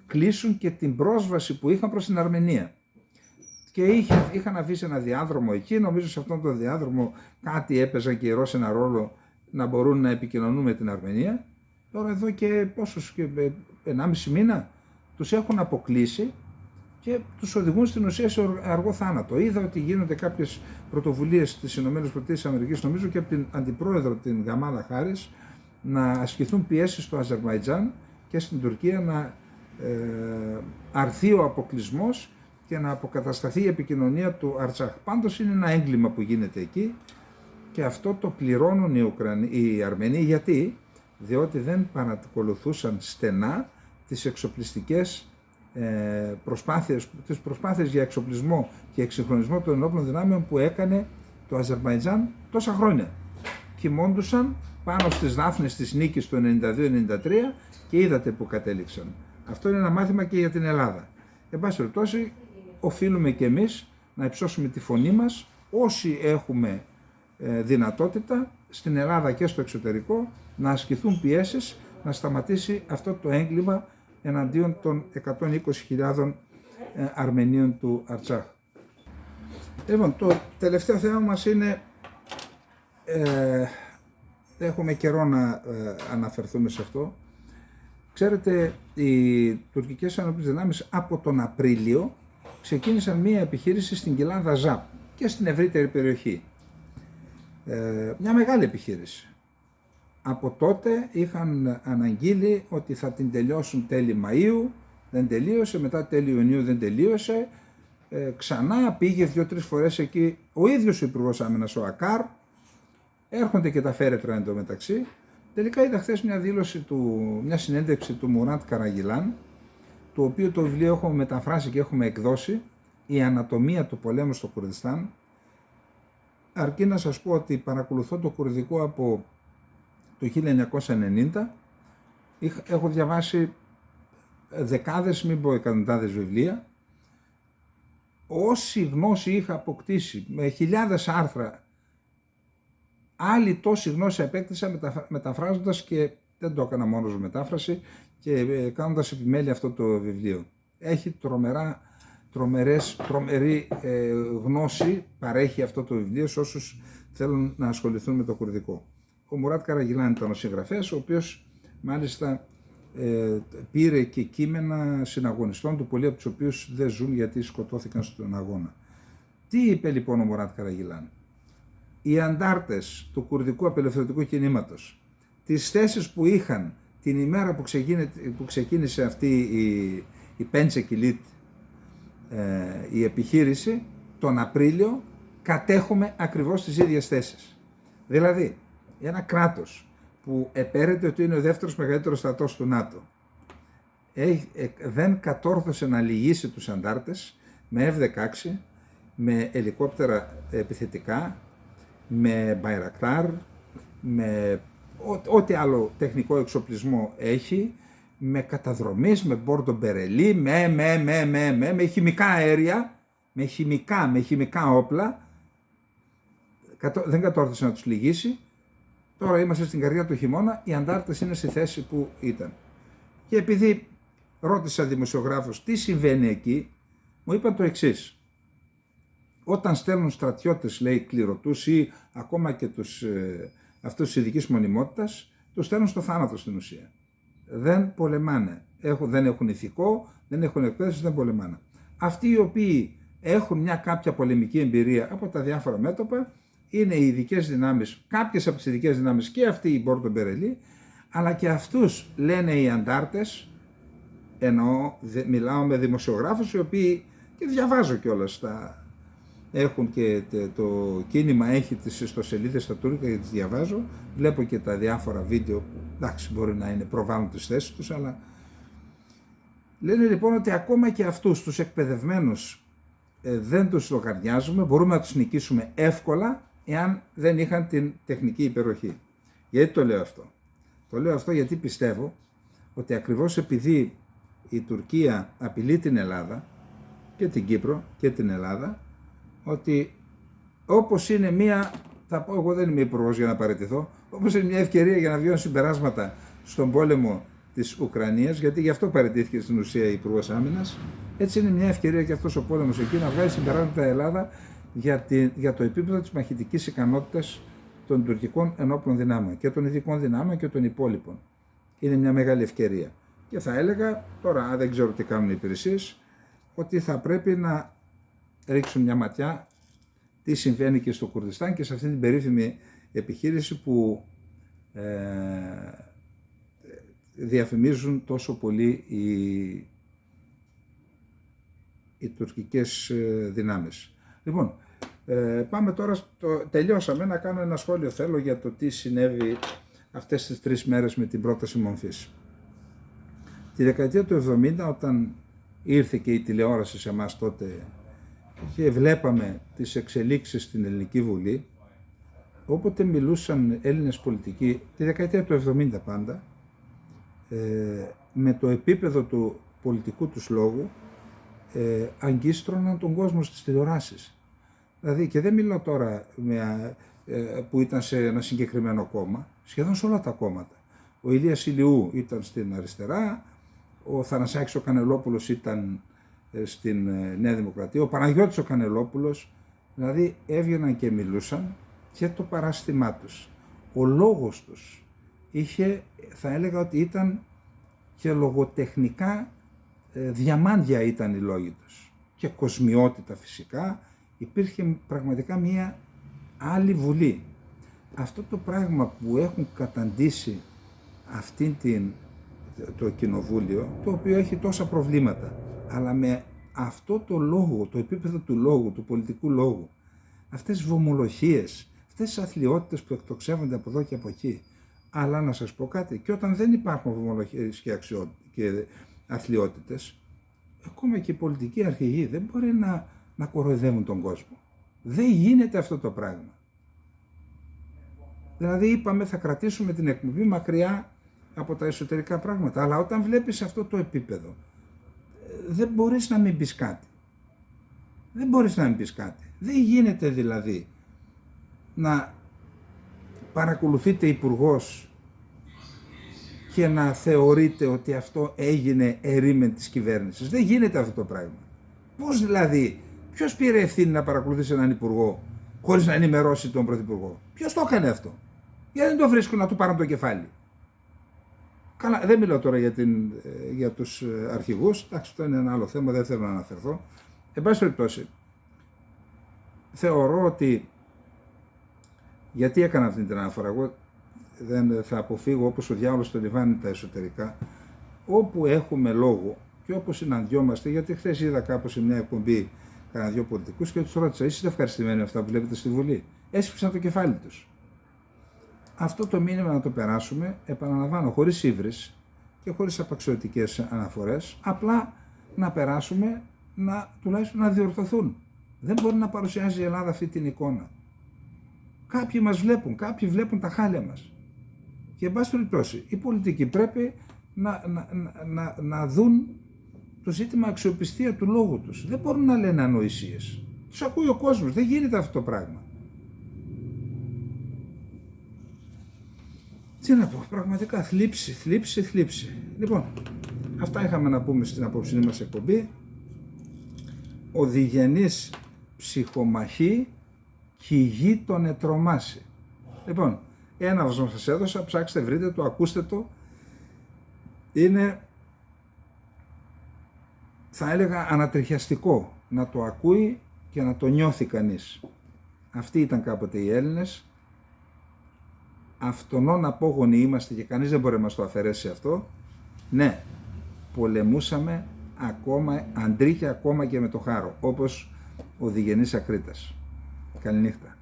κλείσουν και την πρόσβαση που είχαν προς την Αρμενία. Και είχαν αφήσει ένα διάδρομο εκεί, νομίζω σε αυτόν τον διάδρομο κάτι έπαιζαν και οι Ρώσοι ένα ρόλο να μπορούν να επικοινωνούν με την Αρμενία. Τώρα εδώ και πόσους, και 1,5 μήνα τους έχουν αποκλείσει και τους οδηγούν στην ουσία σε αργό θάνατο. Είδα ότι γίνονται κάποιες πρωτοβουλίες στις ΗΠΑ, νομίζω και από την Αντιπρόεδρο την Καμάλα Χάρις, να ασκηθούν πιέσεις στο Αζερβαϊτζάν και στην Τουρκία να αρθεί ο αποκλεισμός και να αποκατασταθεί η επικοινωνία του Αρτσάχ. Πάντως είναι ένα έγκλημα που γίνεται εκεί και αυτό το πληρώνουν οι Αρμενοί. Γιατί? Διότι δεν παρακολουθούσαν στενά τις εξοπλιστικές τις προσπάθειες για εξοπλισμό και εξυγχρονισμό των ενόπλων δυνάμεων που έκανε το Αζερβαϊτζάν τόσα χρόνια. Κοιμώντουσαν πάνω στις δάφνες της νίκης του 1992-1993 και είδατε που κατέληξαν. Αυτό είναι ένα μάθημα και για την Ελλάδα. Εν πάση περιπτώσει, οφείλουμε και εμείς να υψώσουμε τη φωνή μας, όσοι έχουμε δυνατότητα στην Ελλάδα και στο εξωτερικό, να ασκηθούν πιέσεις, να σταματήσει αυτό το έγκλημα εναντίον των 120.000 Αρμενίων του Αρτσάχ. Λοιπόν, το τελευταίο θέμα μας είναι, έχουμε καιρό να αναφερθούμε σε αυτό. Ξέρετε, οι τουρκικές ενόπλες δυνάμεις από τον Απρίλιο ξεκίνησαν μία επιχείρηση στην κοιλάδα Ζαπ και στην ευρύτερη περιοχή. Μια μεγάλη επιχείρηση. Από τότε είχαν αναγγείλει ότι θα την τελειώσουν τέλη Μαΐου, δεν τελείωσε, μετά τέλη Ιουνίου δεν τελείωσε, ξανά πήγε 2-3 φορές εκεί ο ίδιος ο Υπουργός Άμυνας, ο Ακάρ, έρχονται και τα φέρετρα εντωμεταξύ. Τελικά είδα χθες μια συνέντευξη του Μουράτ Καραγιλάν, το οποίο το βιβλίο έχουμε μεταφράσει και έχουμε εκδώσει, «Η ανατομία του πολέμου στο Κουρδιστάν». Αρκεί να σας πω ότι παρακολουθώ το κουρδικό από το 1990, έχω διαβάσει δεκάδες, μην πω εκατοντάδες βιβλία. Όση γνώση είχα αποκτήσει με χιλιάδες άρθρα, άλλη τόση γνώση απέκτησα μεταφράζοντας, και δεν το έκανα μόνος μου μετάφραση, και κάνοντας επιμέλεια αυτό το βιβλίο. Έχει τρομερή γνώση, παρέχει αυτό το βιβλίο σε όσους θέλουν να ασχοληθούν με το κουρδικό. Ο Μουράτ Καραγιλάν ήταν ο συγγραφέας, ο οποίος μάλιστα πήρε και κείμενα συναγωνιστών του, πολλοί από τους οποίους δεν ζουν γιατί σκοτώθηκαν στον αγώνα. Τι είπε λοιπόν ο Μουράτ Καραγιλάν? Οι αντάρτες του κουρδικού απελευθερωτικού κινήματος, τις θέσεις που είχαν την ημέρα που ξεκίνησε αυτή η Πέντσεκιλίτ, η επιχείρηση, τον Απρίλιο, κατέχουμε ακριβώς τις ίδιες θέσεις. Δηλαδή, ένα κράτος που επέρεται ότι είναι ο δεύτερος μεγαλύτερος στρατός του ΝΑΤΟ δεν κατόρθωσε να λυγίσει τους αντάρτες με F-16, με ελικόπτερα επιθετικά, με Μπαϊρακτάρ, με ό,τι άλλο τεχνικό εξοπλισμό έχει, με καταδρομής, με μπόρντο μπερελί, με χημικά αέρια, με χημικά όπλα. Δεν κατόρθωσε να τους λυγίσει. Τώρα είμαστε στην καρδιά του χειμώνα, οι αντάρτες είναι στη θέση που ήταν. Και επειδή ρώτησα δημοσιογράφους τι συμβαίνει εκεί, μου είπαν το εξής. Όταν στέλνουν στρατιώτες, λέει, κληρωτούς ή ακόμα και αυτούς της ειδικής μονιμότητας, τους στέλνουν στο θάνατο στην ουσία. Δεν πολεμάνε. Δεν έχουν ηθικό, δεν έχουν εκπαίδευση, δεν πολεμάνε. Αυτοί οι οποίοι έχουν μια κάποια πολεμική εμπειρία από τα διάφορα μέτωπα είναι οι ειδικές δυνάμεις, κάποιες από τις ειδικές δυνάμεις και αυτοί οι Μπόρντο Μπερελί, αλλά και αυτούς λένε οι αντάρτες, εννοώ, μιλάω με δημοσιογράφους οι οποίοι, και διαβάζω κιόλας, έχουν και το κίνημα έχει τις ιστοσελίδες στα τουρκικά και τις διαβάζω, βλέπω και τα διάφορα βίντεο που εντάξει μπορεί να είναι προβάλλουν τις θέσεις τους, αλλά Λένε λοιπόν ότι ακόμα και αυτούς τους εκπαιδευμένους δεν τους λογαριάζουμε, μπορούμε να τους νικήσουμε εύκολα εάν δεν είχαν την τεχνική υπεροχή. Γιατί το λέω αυτό? Το λέω αυτό γιατί πιστεύω ότι ακριβώς επειδή η Τουρκία απειλεί την Ελλάδα και την Κύπρο και την Ελλάδα, ότι όπως είναι μία, θα πω εγώ δεν είμαι υπουργός για να παραιτηθώ, όπως είναι μια ευκαιρία για να βγουν συμπεράσματα στον πόλεμο της Ουκρανίας, γιατί γι' αυτό παραιτήθηκε στην ουσία η Υπουργός Άμυνας, έτσι είναι μια ευκαιρία και αυτός ο πόλεμος εκεί να βγάλει συμπεράσματα η Ελλάδα για το επίπεδο της μαχητικής ικανότητας των τουρκικών ενόπλων δυνάμεων και των ειδικών δυνάμεων και των υπόλοιπων. Είναι μια μεγάλη ευκαιρία. Και θα έλεγα, τώρα δεν ξέρω τι κάνουν οι υπηρεσίες, ότι θα πρέπει να ρίξουν μια ματιά τι συμβαίνει και στο Κουρδιστάν και σε αυτή την περίφημη επιχείρηση που διαφημίζουν τόσο πολύ οι τουρκικές δυνάμεις. Λοιπόν, πάμε τώρα, τελειώσαμε, να κάνω ένα σχόλιο θέλω για το τι συνέβη αυτές τις 3 μέρες με την πρόταση μορφής. Τη δεκαετία του 70, όταν ήρθε και η τηλεόραση σε εμάς τότε και βλέπαμε τις εξελίξεις στην Ελληνική Βουλή, όποτε μιλούσαν Έλληνες πολιτικοί, τη δεκαετία του 70 πάντα, με το επίπεδο του πολιτικού τους λόγου, αγκίστρωναν τον κόσμο στις τηλεοράσεις. Δηλαδή, και δεν μιλάω τώρα που ήταν σε ένα συγκεκριμένο κόμμα, σχεδόν σε όλα τα κόμματα. Ο Ηλίας Ηλιού ήταν στην αριστερά, ο Θανασάκης ο Κανελόπουλος ήταν στην Νέα Δημοκρατία, ο Παναγιώτης ο Κανελόπουλος, δηλαδή έβγαιναν και μιλούσαν και το παράστημά τους. Ο λόγος τους είχε, θα έλεγα ότι ήταν και λογοτεχνικά διαμάντια ήταν οι λόγοι τους και κοσμιότητα φυσικά, υπήρχε πραγματικά μία άλλη Βουλή. Αυτό το πράγμα που έχουν καταντήσει το κοινοβούλιο, το οποίο έχει τόσα προβλήματα, αλλά με αυτό το λόγο, το επίπεδο του λόγου, του πολιτικού λόγου, αυτές τις βομολογίες, αυτές τις αθλιότητες που εκτοξεύονται από εδώ και από εκεί. Αλλά να σας πω κάτι, και όταν δεν υπάρχουν βομολογίες και αθλιότητες, ακόμα και οι πολιτικοί αρχηγοί δεν μπορεί να κοροϊδεύουν τον κόσμο. Δεν γίνεται αυτό το πράγμα. Δηλαδή είπαμε θα κρατήσουμε την εκπομπή μακριά από τα εσωτερικά πράγματα, αλλά όταν βλέπεις αυτό το επίπεδο, δεν μπορείς να μην πεις κάτι. Δεν μπορείς να μην πεις κάτι. Δεν γίνεται δηλαδή να παρακολουθείτε υπουργός και να θεωρείτε ότι αυτό έγινε ερήμην της κυβέρνησης. Δεν γίνεται αυτό το πράγμα. Πώς δηλαδή, ποιος πήρε ευθύνη να παρακολουθήσει έναν υπουργό χωρίς να ενημερώσει τον πρωθυπουργό? Ποιος το έκανε αυτό? Γιατί δεν το βρίσκουν να του πάρουν το κεφάλι? Καλά, δεν μιλάω τώρα για τους αρχηγούς, εντάξει, αυτό είναι ένα άλλο θέμα, δεν θέλω να αναφερθώ. Εν πάση περιπτώσει, θεωρώ ότι, γιατί έκανα αυτή την αναφορά, εγώ δεν θα αποφύγω όπως ο διάολος στο λιβάνι τα εσωτερικά, όπου έχουμε λόγο και όπου συναντιόμαστε, γιατί χθες είδα κάπως σε μια εκπομπή κανένα 2 πολιτικούς και τους ρώτησα, είστε ευχαριστημένοι με αυτά που βλέπετε στη Βουλή? Έσφιξαν το κεφάλι τους. Αυτό το μήνυμα να το περάσουμε, επαναλαμβάνω, χωρίς ύβρις και χωρίς απαξιωτικές αναφορές, απλά να περάσουμε, τουλάχιστον να διορθωθούν. Δεν μπορεί να παρουσιάζει η Ελλάδα αυτή την εικόνα. Κάποιοι μας βλέπουν, κάποιοι βλέπουν τα χάλια μας. Και εν πάση περιπτώσει, οι πολιτικοί πρέπει να δουν το ζήτημα αξιοπιστία του λόγου τους. Δεν μπορούν να λένε ανοησίες. Τους ακούει ο κόσμος, δεν γίνεται αυτό το πράγμα. Τι να πω, πραγματικά θλίψη. Λοιπόν, αυτά είχαμε να πούμε στην απόψινή μας εκπομπή. Ο διγενής ψυχομαχή κι η γη τον ετρομάσει. Λοιπόν, ένα βασμό σας έδωσα, ψάξτε, βρείτε το, ακούστε το. Είναι, θα έλεγα, ανατριχιαστικό να το ακούει και να το νιώθει κανείς. Αυτοί ήταν κάποτε οι Έλληνες. Αυτονών απόγονοι είμαστε και κανείς δεν μπορεί να μας το αφαιρέσει αυτό. Ναι, πολεμούσαμε ακόμα, αντρίχια ακόμα και με το χάρο, όπως ο διγενής Ακρίτας. Καληνύχτα.